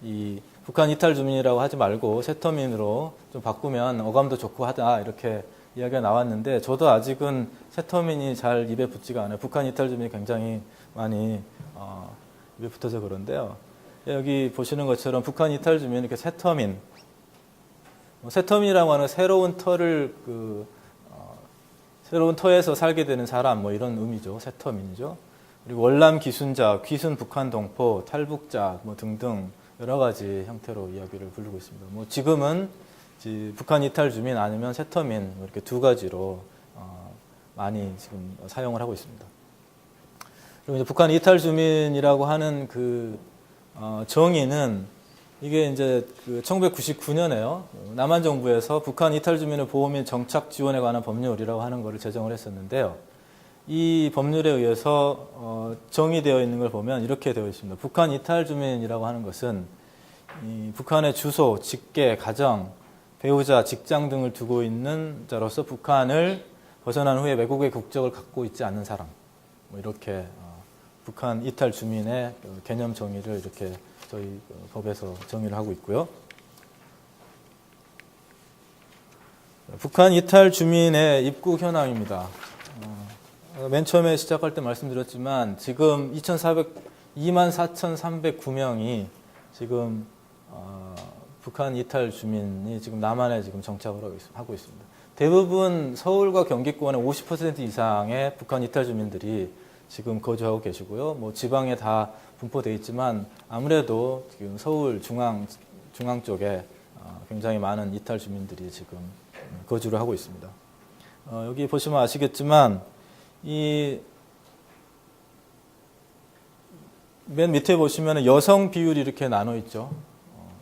이 북한 이탈 주민이라고 하지 말고 세터민으로 좀 바꾸면 어감도 좋고 하다 이렇게 이야기가 나왔는데 저도 아직은 세터민이 잘 입에 붙지가 않아요. 북한 이탈 주민이 굉장히 많이 입에 붙어서 그런데요. 여기 보시는 것처럼 북한 이탈 주민 이렇게 세터민, 세터민이라고 하는 새로운 터를 새로운 터에서 살게 되는 사람 뭐 이런 의미죠. 세터민이죠. 그리고 월남 기순자, 귀순 북한 동포, 탈북자 뭐 등등 여러 가지 형태로 이야기를 부르고 있습니다. 뭐 지금은 북한 이탈 주민 아니면 세터민 이렇게 두 가지로 많이 지금 사용을 하고 있습니다. 그리고 이제 북한 이탈 주민이라고 하는 그 정의는 이게 이제 그 1999년에요. 남한 정부에서 북한 이탈 주민의 보호 및 정착 지원에 관한 법률이라고 하는 것을 제정을 했었는데요. 이 법률에 의해서 정의되어 있는 걸 보면 이렇게 되어 있습니다. 북한 이탈 주민이라고 하는 것은 이 북한의 주소, 직계, 가정, 배우자, 직장 등을 두고 있는 자로서 북한을 벗어난 후에 외국의 국적을 갖고 있지 않는 사람. 뭐 이렇게 북한 이탈 주민의 개념 정의를 이렇게 저희 법에서 정의를 하고 있고요. 북한 이탈 주민의 입국 현황입니다. 맨 처음에 시작할 때 말씀드렸지만 지금 24,309명이 지금 북한 이탈 주민이 지금 남한에 지금 정착을 하고 있습니다. 대부분 서울과 경기권의 50% 이상의 북한 이탈 주민들이 지금 거주하고 계시고요. 뭐 지방에 다 분포되어 있지만 아무래도 지금 서울 중앙 쪽에 굉장히 많은 이탈 주민들이 지금 거주를 하고 있습니다. 여기 보시면 아시겠지만 이 맨 밑에 보시면 여성 비율이 이렇게 나눠 있죠.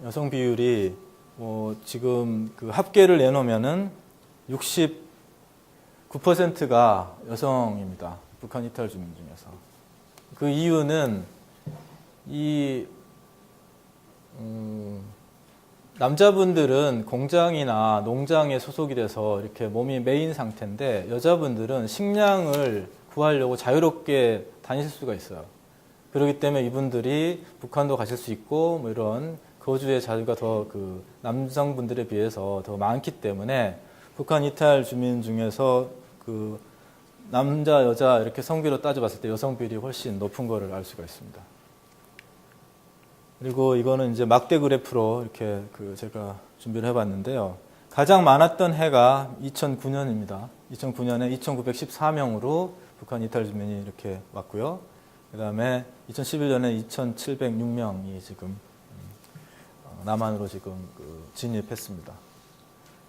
여성 비율이 지금 그 합계를 내놓으면은 69%가 여성입니다. 북한 이탈 주민 중에서. 그 이유는 남자분들은 공장이나 농장에 소속이 돼서 이렇게 몸이 메인 상태인데 여자분들은 식량을 구하려고 자유롭게 다니실 수가 있어요. 그렇기 때문에 이분들이 북한도 가실 수 있고 뭐 이런 거주의 자유가 더 그 남성분들에 비해서 더 많기 때문에 북한 이탈 주민 중에서 그 남자, 여자 이렇게 성비로 따져봤을 때 여성 비율이 훨씬 높은 거를 알 수가 있습니다. 그리고 이거는 이제 막대 그래프로 이렇게 제가 준비를 해봤는데요. 가장 많았던 해가 2009년입니다. 2009년에 2,914명으로 북한 이탈 주민이 이렇게 왔고요. 그 다음에 2011년에 2,706명이 지금 남한으로 지금 진입했습니다.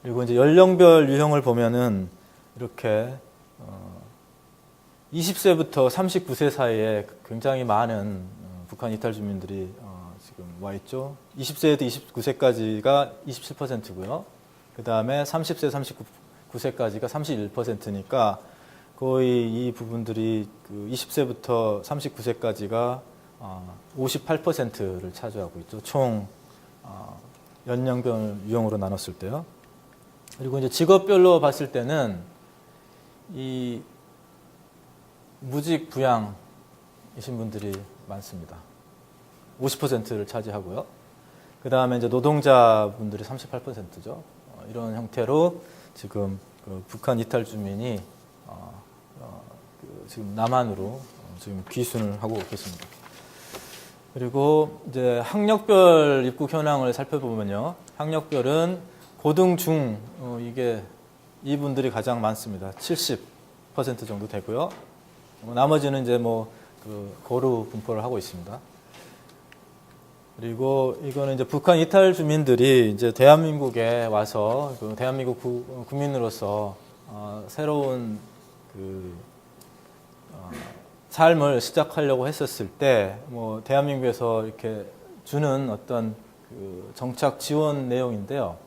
그리고 이제 연령별 유형을 보면은 이렇게 20세부터 39세 사이에 굉장히 많은 북한 이탈 주민들이 지금 와 있죠. 20세에서 29세까지가 27%고요. 그 다음에 30세, 39세까지가 31%니까 거의 이 부분들이 20세부터 39세까지가 58%를 차지하고 있죠. 총 연령별 유형으로 나눴을 때요. 그리고 이제 직업별로 봤을 때는 이 무직 부양이신 분들이 많습니다. 50%를 차지하고요. 그 다음에 이제 노동자분들이 38%죠. 이런 형태로 지금 북한 이탈 주민이 지금 남한으로 지금 귀순을 하고 계십니다. 그리고 이제 학력별 입국 현황을 살펴보면요. 학력별은 고등, 중, 이게 이분들이 가장 많습니다. 70% 정도 되고요. 나머지는 이제 고루 분포를 하고 있습니다. 그리고 이거는 이제 북한 이탈 주민들이 이제 대한민국에 와서 대한민국 국민으로서 새로운 삶을 시작하려고 했었을 때 대한민국에서 이렇게 주는 어떤 정착 지원 내용인데요.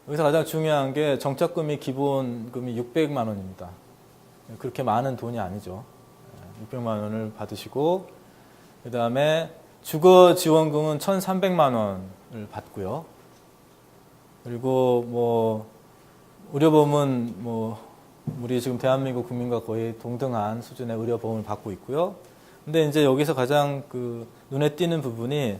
여기서 가장 중요한 게 정착금이 기본금이 600만 원입니다. 그렇게 많은 돈이 아니죠. 600만 원을 받으시고 그 다음에 주거 지원금은 1,300만 원을 받고요. 그리고 의료보험은 우리 지금 대한민국 국민과 거의 동등한 수준의 의료보험을 받고 있고요. 근데 이제 여기서 가장 눈에 띄는 부분이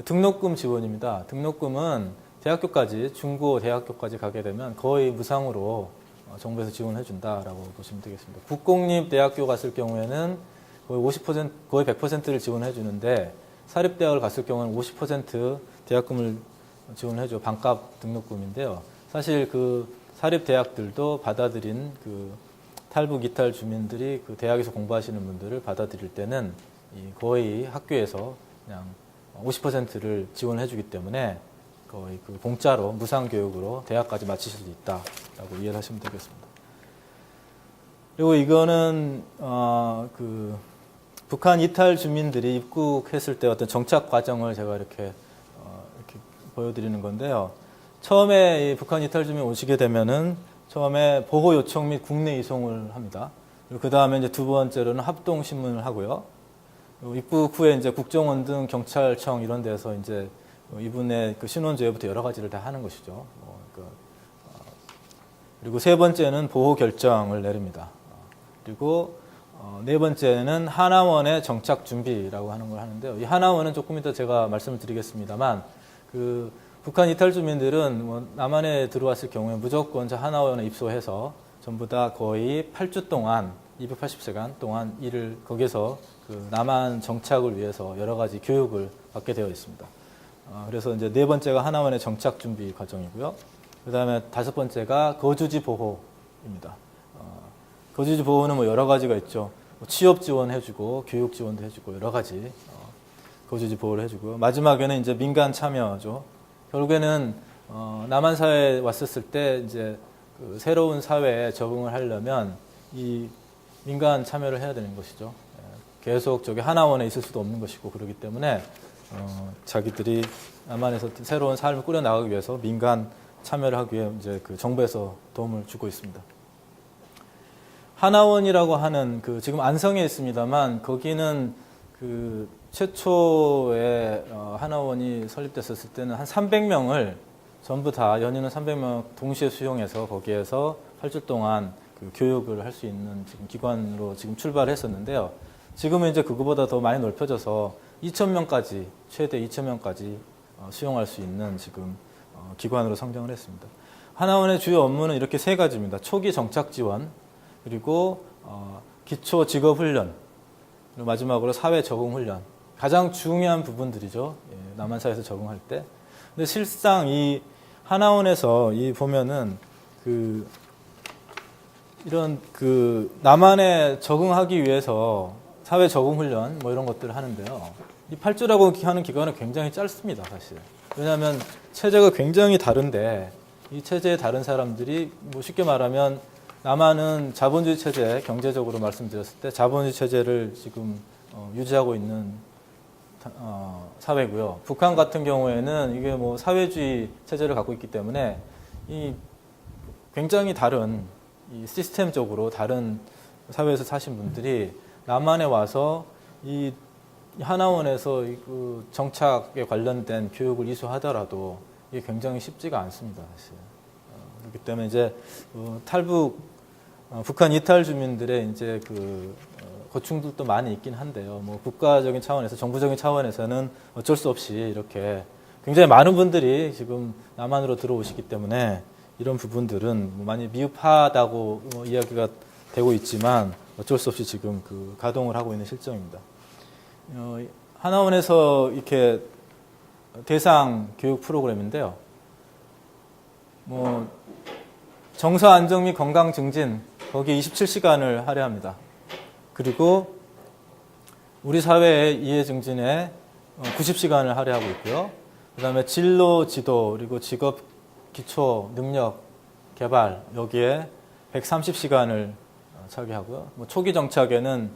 등록금 지원입니다. 등록금은 대학교까지, 중고 대학교까지 가게 되면 거의 무상으로 정부에서 지원해 준다라고 보시면 되겠습니다. 국공립대학교 갔을 경우에는 거의 50%, 거의 100%를 지원해 주는데 사립대학을 갔을 경우는 50% 대학금을 지원해 줘. 반값 등록금인데요. 사실 사립대학들도 받아들인 탈북 이탈 주민들이 대학에서 공부하시는 분들을 받아들일 때는 거의 학교에서 그냥 50%를 지원해 주기 때문에 거의 공짜로 무상 교육으로 대학까지 마치실 수 있다라고 이해를 하시면 되겠습니다. 그리고 이거는 북한 이탈 주민들이 입국했을 때 어떤 정착 과정을 제가 이렇게 보여드리는 건데요. 처음에 북한 이탈 주민 오시게 되면은 처음에 보호 요청 및 국내 이송을 합니다. 그리고 그 다음에 이제 두 번째로는 합동 신문을 하고요. 입국 후에 이제 국정원 등 경찰청 이런 데서 이제 이분의 신원 조회부터 여러 가지를 다 하는 것이죠. 그리고 세 번째는 보호 결정을 내립니다. 그리고 네 번째는 하나원의 정착 준비라고 하는 걸 하는데요. 이 하나원은 조금 이따 제가 말씀을 드리겠습니다만 북한 이탈 주민들은 남한에 들어왔을 경우에 무조건 하나원에 입소해서 전부 다 거의 8주 동안 280시간 동안 거기서 남한 정착을 위해서 여러 가지 교육을 받게 되어 있습니다. 그래서 이제 네 번째가 하나원의 정착 준비 과정이고요. 그 다음에 다섯 번째가 거주지 보호입니다. 거주지 보호는 여러 가지가 있죠. 취업 지원해주고 교육 지원도 해주고 여러 가지 거주지 보호를 해주고요. 마지막에는 이제 민간 참여죠. 결국에는 남한 사회에 왔었을 때 이제 새로운 사회에 적응을 하려면 이 민간 참여를 해야 되는 것이죠. 계속 하나원에 있을 수도 없는 것이고 그렇기 때문에 자기들이 남한에서 새로운 삶을 꾸려 나가기 위해서 민간 참여를 하기 위해 이제 그 정부에서 도움을 주고 있습니다. 하나원이라고 하는 그 지금 안성에 있습니다만 거기는 그 최초에 하나원이 설립됐었을 때는 한 300명을 전부 다 연인은 300명 동시에 수용해서 거기에서 8주 동안 그 교육을 할 수 있는 지금 기관으로 지금 출발했었는데요. 지금은 이제 그거보다 더 많이 넓혀져서 2,000명까지 최대 2,000명까지 수용할 수 있는 지금 기관으로 성장을 했습니다. 하나원의 주요 업무는 이렇게 세 가지입니다. 초기 정착 지원, 그리고 기초 직업 훈련, 그리고 마지막으로 사회 적응 훈련. 가장 중요한 부분들이죠. 남한 사회에서 적응할 때. 근데 실상 이 하나원에서 이 보면은 이런 남한에 적응하기 위해서 사회 적응 훈련 뭐 이런 것들을 하는데요. 이 8주라고 하는 기간은 굉장히 짧습니다, 사실. 왜냐하면 체제가 굉장히 다른데 이 체제에 다른 사람들이 뭐 쉽게 말하면 남한은 자본주의 체제, 경제적으로 말씀드렸을 때 자본주의 체제를 지금 유지하고 있는 사회고요. 북한 같은 경우에는 이게 뭐 사회주의 체제를 갖고 있기 때문에 이 굉장히 다른 이 시스템적으로 다른 사회에서 사신 분들이 남한에 와서 이 하나원에서 그 정착에 관련된 교육을 이수하더라도 이게 굉장히 쉽지가 않습니다, 사실. 그렇기 때문에 이제 탈북 북한 이탈 주민들의 이제 고충들도 많이 있긴 한데요. 뭐 국가적인 차원에서 정부적인 차원에서는 어쩔 수 없이 이렇게 굉장히 많은 분들이 지금 남한으로 들어오시기 때문에 이런 부분들은 많이 미흡하다고 이야기가 되고 있지만 어쩔 수 없이 지금 가동을 하고 있는 실정입니다. 하나원에서 이렇게 대상 교육 프로그램인데요. 뭐 정서 안정 및 건강 증진 거기에 27시간을 할애합니다. 그리고 우리 사회의 이해 증진에 90시간을 할애하고 있고요. 그다음에 진로 지도 그리고 직업 기초 능력 개발 여기에 130시간을 차지하고요. 뭐 초기 정착에는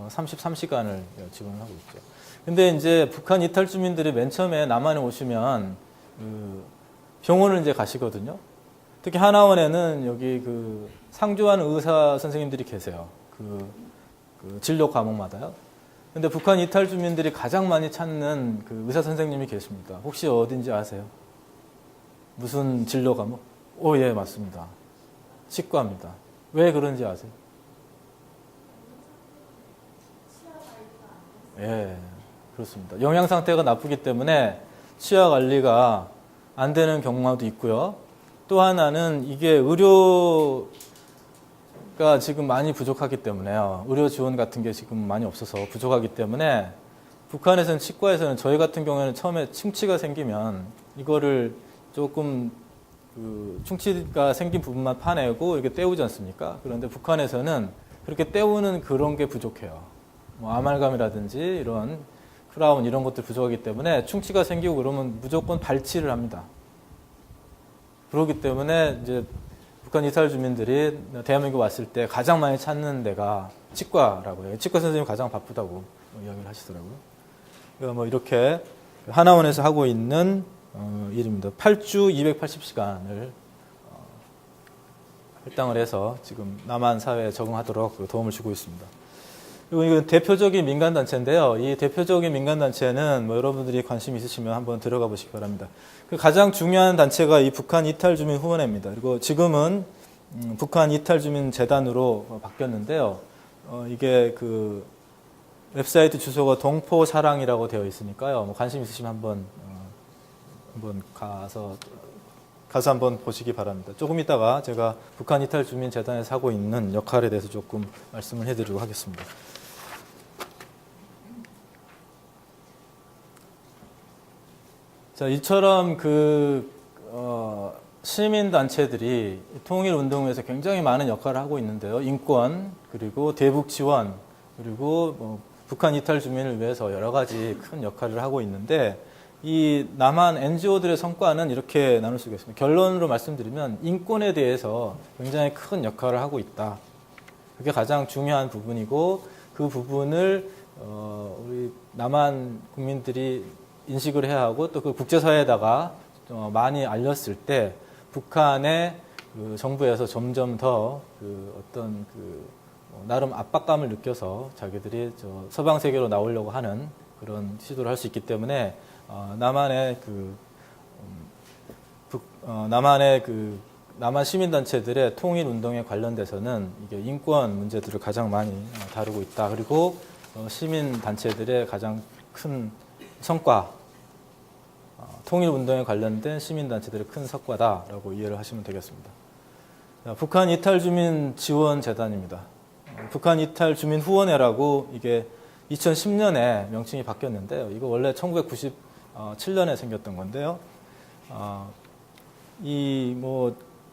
33시간을 지원을 하고 있죠. 근데 이제 북한 이탈 주민들이 맨 처음에 남한에 오시면 병원을 이제 가시거든요. 특히 하나원에는 여기 상주하는 의사 선생님들이 계세요. 진료 과목마다요. 근데 북한 이탈 주민들이 가장 많이 찾는 의사 선생님이 계십니다. 혹시 어딘지 아세요? 무슨 진료 과목? 예, 맞습니다. 치과입니다. 왜 그런지 아세요? 예, 그렇습니다. 영양 상태가 나쁘기 때문에 치아 관리가 안 되는 경우도 있고요. 또 하나는 이게 의료가 지금 많이 부족하기 때문에요. 의료 지원 같은 게 지금 많이 없어서 부족하기 때문에 북한에서는 치과에서는 저희 같은 경우에는 처음에 충치가 생기면 이거를 조금 충치가 생긴 부분만 파내고 이렇게 떼우지 않습니까? 그런데 북한에서는 그렇게 떼우는 그런 게 부족해요. 뭐 아말감이라든지 이런 크라운 이런 것들 부족하기 때문에 충치가 생기고 그러면 무조건 발치를 합니다. 그렇기 때문에 이제 북한 이탈 주민들이 대한민국 왔을 때 가장 많이 찾는 데가 치과라고 해요. 치과 선생님이 가장 바쁘다고 이야기를 하시더라고요. 그러니까 뭐 이렇게 하나원에서 하고 있는 일입니다. 8주 280시간을 할당을 해서 지금 남한 사회에 적응하도록 도움을 주고 있습니다. 그리고 이건 대표적인 민간단체인데요. 이 대표적인 민간단체는 뭐 여러분들이 관심 있으시면 한번 들어가 보시기 바랍니다. 가장 중요한 단체가 이 북한 이탈 주민 후원회입니다. 그리고 지금은 북한 이탈 주민 재단으로 바뀌었는데요. 이게 웹사이트 주소가 동포사랑이라고 되어 있으니까요. 뭐 관심 있으시면 한번 가서 한번 보시기 바랍니다. 조금 이따가 제가 북한 이탈 주민 재단에서 하고 있는 역할에 대해서 조금 말씀을 해드리도록 하겠습니다. 자, 이처럼 시민단체들이 통일운동에서 굉장히 많은 역할을 하고 있는데요. 인권, 그리고 대북 지원, 그리고 뭐 북한 이탈 주민을 위해서 여러 가지 큰 역할을 하고 있는데 이 남한 NGO들의 성과는 이렇게 나눌 수가 있습니다. 결론으로 말씀드리면 인권에 대해서 굉장히 큰 역할을 하고 있다. 그게 가장 중요한 부분이고 그 부분을 우리 남한 국민들이 인식을 해야 하고 또 그 국제사회에다가 많이 알렸을 때 북한의 그 정부에서 점점 더 그 어떤 나름 압박감을 느껴서 자기들이 서방 세계로 나오려고 하는 그런 시도를 할 수 있기 때문에 남한의 남한 시민단체들의 통일운동에 관련돼서는 이게 인권 문제들을 가장 많이 다루고 있다. 그리고 시민단체들의 가장 큰 성과, 통일운동에 관련된 시민단체들의 큰 성과다라고 이해를 하시면 되겠습니다. 북한 이탈주민 지원재단입니다. 북한 이탈주민후원회라고 이게 2010년에 명칭이 바뀌었는데요. 이거 원래 1997년에 생겼던 건데요.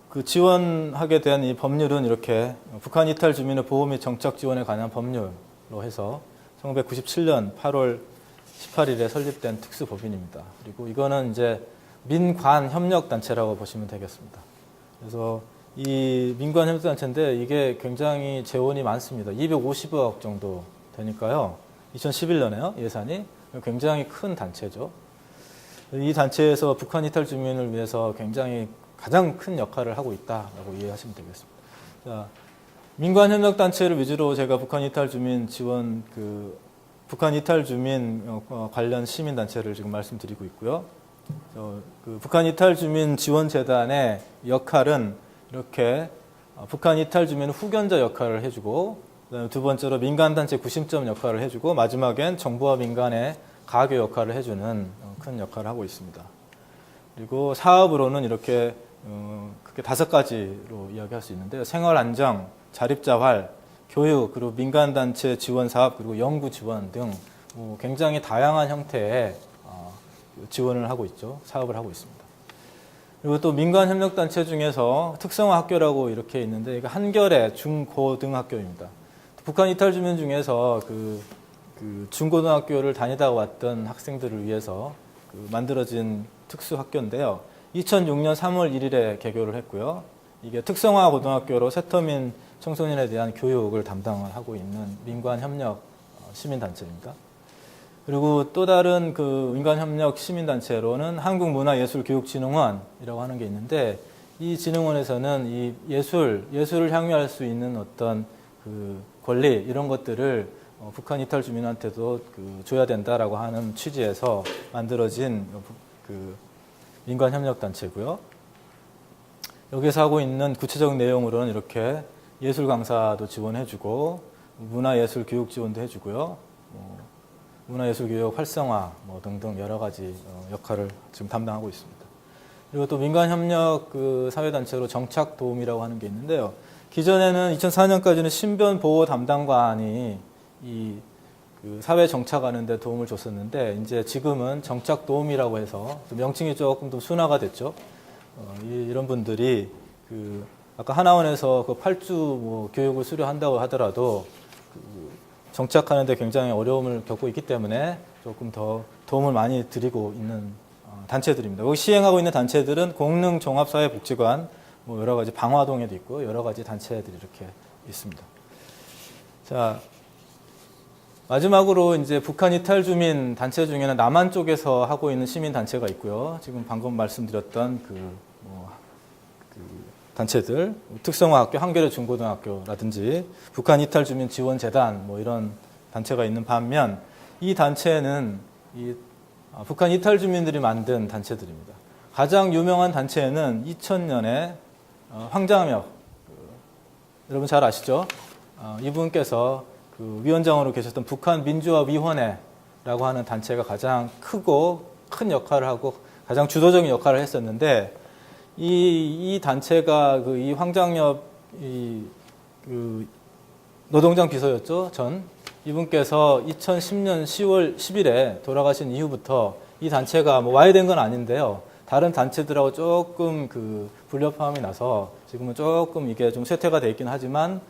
그 지원하게 된 이 법률은 이렇게 북한 이탈 주민의 보호 및 정착 지원에 관한 법률로 해서 1997년 8월 18일에 설립된 특수법인입니다. 그리고 이거는 이제 민관 협력 단체라고 보시면 되겠습니다. 그래서 이 민관 협력 단체인데 이게 굉장히 재원이 많습니다. 250억 정도 되니까요. 2011년에요, 예산이. 굉장히 큰 단체죠. 이 단체에서 북한 이탈 주민을 위해서 굉장히 가장 큰 역할을 하고 있다라고 이해하시면 되겠습니다. 자, 민관 협력 단체를 위주로 제가 북한 이탈 주민 지원 북한 이탈 주민 관련 시민 단체를 지금 말씀드리고 있고요. 북한 이탈 주민 지원 재단의 역할은 이렇게 북한 이탈 주민 후견자 역할을 해주고, 그다음에 두 번째로 민간 단체 구심점 역할을 해주고, 마지막엔 정부와 민간의 가교 역할을 해주는 큰 역할을 하고 있습니다. 그리고 사업으로는 이렇게 크게 5가지로 이야기할 수 있는데요. 생활 안정, 자립자활, 교육, 그리고 민간단체 지원 사업, 그리고 연구 지원 등 굉장히 다양한 형태의 지원을 하고 있죠. 사업을 하고 있습니다. 그리고 또 민간협력단체 중에서 특성화 학교라고 이렇게 있는데, 이거 한겨레 중고등학교입니다. 북한 이탈 주민 중에서 그 중고등학교를 다니다가 왔던 학생들을 위해서 만들어진 특수학교인데요. 2006년 3월 1일에 개교를 했고요. 이게 특성화 고등학교로 세터민 청소년에 대한 교육을 담당을 하고 있는 민관협력 시민단체입니다. 그리고 또 다른 민관협력 시민단체로는 한국문화예술교육진흥원이라고 하는 게 있는데, 이 진흥원에서는 이 예술을 향유할 수 있는 어떤 권리, 이런 것들을 북한 이탈 주민한테도 줘야 된다라고 하는 취지에서 만들어진 민관협력단체고요. 여기서 하고 있는 구체적 내용으로는 이렇게 예술 강사도 지원해주고, 문화예술 교육 지원도 해주고요. 문화예술 교육 활성화 등등 여러 가지 역할을 지금 담당하고 있습니다. 그리고 또 민간협력 사회단체로 정착도움이라고 하는 게 있는데요. 기존에는 2004년까지는 신변보호 담당관이 사회 정착하는 데 도움을 줬었는데, 이제 지금은 정착도움이라고 해서 명칭이 조금 더 순화가 됐죠. 이런 분들이 아까 하나원에서 8주 교육을 수료한다고 하더라도 정착하는 데 굉장히 어려움을 겪고 있기 때문에 조금 더 도움을 많이 드리고 있는 단체들입니다. 여기 시행하고 있는 단체들은 공릉종합사회복지관, 여러 가지 방화동에도 있고 여러 가지 단체들이 이렇게 있습니다. 자, 마지막으로 이제 북한 이탈 주민 단체 중에는 남한 쪽에서 하고 있는 시민 단체가 있고요. 지금 방금 말씀드렸던 단체들, 특성화학교, 한겨레 중고등학교라든지 북한 이탈 주민 지원 재단 이런 단체가 있는 반면, 이 단체는 북한 이탈 주민들이 만든 단체들입니다. 가장 유명한 단체는 2000년에 황장엽, 여러분 잘 아시죠? 이분께서 위원장으로 계셨던 북한 민주화위원회라고 하는 단체가 가장 크고 큰 역할을 하고 가장 주도적인 역할을 했었는데, 이 단체가 이 황장엽 노동장 비서였죠, 이분께서 2010년 10월 10일에 돌아가신 이후부터 이 단체가 와야 된 건 아닌데요. 다른 단체들하고 조금 불협화음이 나서 지금은 조금 이게 좀 쇠퇴가 돼 있긴 하지만,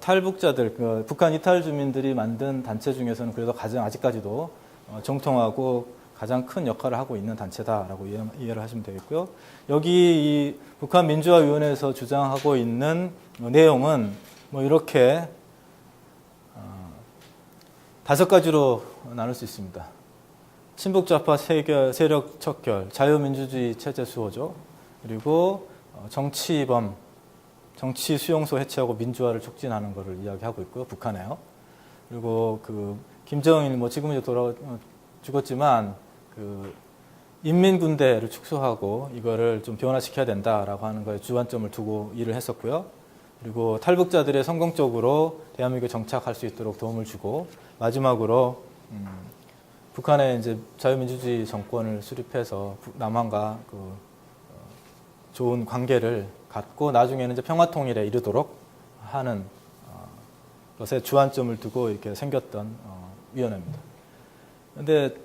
탈북자들, 북한 이탈 주민들이 만든 단체 중에서는 그래도 가장 아직까지도 정통하고 가장 큰 역할을 하고 있는 단체다라고 이해를 하시면 되겠고요. 여기 이 북한 민주화위원회에서 주장하고 있는 내용은 이렇게 5가지로 나눌 수 있습니다. 친북 좌파 세력 척결, 자유민주주의 체제 수호죠. 그리고 정치범, 정치 수용소 해체하고 민주화를 촉진하는 것을 이야기하고 있고요. 북한에요. 그리고 그 김정일 뭐 지금은 이제 죽었지만 그 인민군대를 축소하고 이거를 좀 변화시켜야 된다라고 하는 거에 주안점을 두고 일을 했었고요. 그리고 탈북자들의 성공적으로 대한민국에 정착할 수 있도록 도움을 주고 마지막으로 북한의 이제 자유민주주의 정권을 수립해서 남한과 그 좋은 관계를 갖고 나중에는 이제 평화통일에 이르도록 하는 것에 주안점을 두고 이렇게 생겼던 위원회입니다. 그런데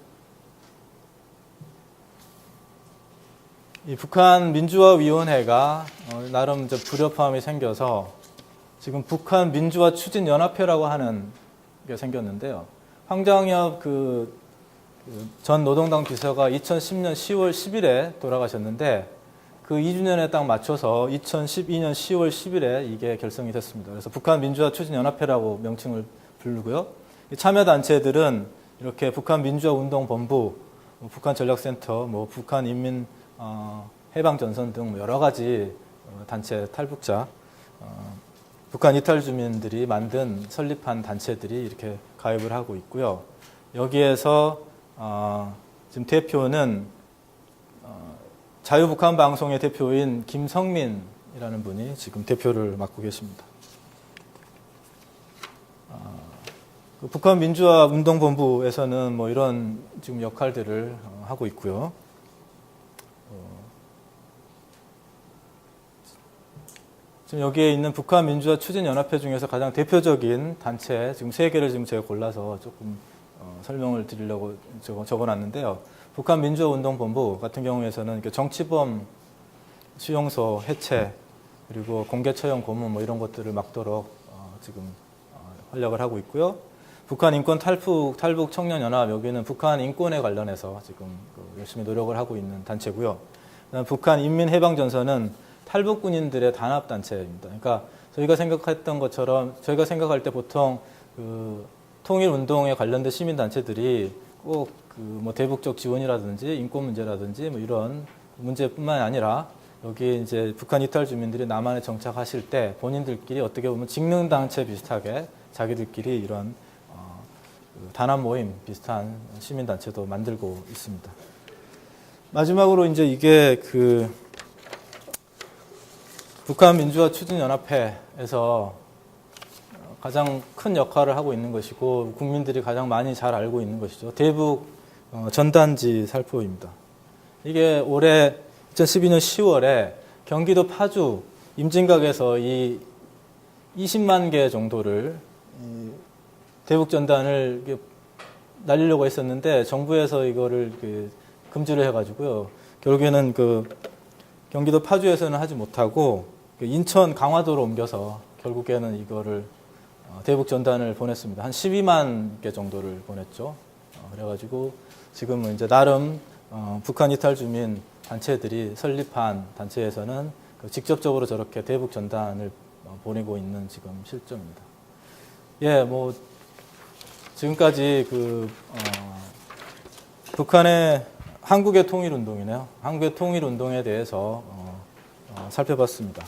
이 북한 민주화위원회가 나름 이제 불협화음이 생겨서 지금 북한 민주화 추진 연합회라고 하는 게 생겼는데요. 황장엽 전 노동당 비서가 2010년 10월 10일에 돌아가셨는데 그 2주년에 딱 맞춰서 2012년 10월 10일에 이게 결성이 됐습니다. 그래서 북한 민주화 추진 연합회라고 명칭을 부르고요. 참여 단체들은 이렇게 북한 민주화 운동 본부, 북한 전략센터, 뭐 북한 인민 해방전선 등 여러 가지 단체 탈북자, 북한 이탈 주민들이 만든 설립한 단체들이 이렇게 가입을 하고 있고요. 여기에서 지금 대표는 자유북한 방송의 대표인 김성민이라는 분이 지금 대표를 맡고 계십니다. 북한 민주화 운동본부에서는 뭐 이런 지금 역할들을 하고 있고요. 지금 여기에 있는 북한 민주화 추진 연합회 중에서 가장 대표적인 단체 지금 3개를 지금 제가 골라서 조금 설명을 드리려고 적어놨는데요. 북한 민주화 운동본부 같은 경우에서는 정치범 수용소 해체 그리고 공개 처형 고문 뭐 이런 것들을 막도록 지금 활약을 하고 있고요. 북한 인권 탈북 청년 연합 여기는 북한 인권에 관련해서 지금 열심히 노력을 하고 있는 단체고요. 그다음 북한 인민해방전선은 탈북 군인들의 단합 단체입니다. 그러니까 저희가 생각했던 것처럼 저희가 생각할 때 보통 그 통일 운동에 관련된 시민 단체들이 꼭 뭐 대북적 지원이라든지 인권 문제라든지 뭐 이런 문제뿐만 아니라 여기 이제 북한 이탈 주민들이 남한에 정착하실 때 본인들끼리 어떻게 보면 직능 단체 비슷하게 자기들끼리 이런 단합 모임 비슷한 시민 단체도 만들고 있습니다. 마지막으로 이제 이게 북한 민주화 추진 연합회에서 가장 큰 역할을 하고 있는 것이고 국민들이 가장 많이 잘 알고 있는 것이죠. 대북 전단지 살포입니다. 이게 올해 2012년 10월에 경기도 파주 임진각에서 이 20만 개 정도를 대북 전단을 날리려고 했었는데 정부에서 이거를 금지를 해가지고요. 결국에는 경기도 파주에서는 하지 못하고 인천 강화도로 옮겨서 결국에는 이거를 대북 전단을 보냈습니다. 한 12만 개 정도를 보냈죠. 그래가지고 지금은 이제 나름 북한 이탈 주민 단체들이 설립한 단체에서는 직접적으로 저렇게 대북 전단을 보내고 있는 지금 실정입니다. 예, 뭐 지금까지 북한의 한국의 통일운동이네요. 한국의 통일운동에 대해서 살펴봤습니다.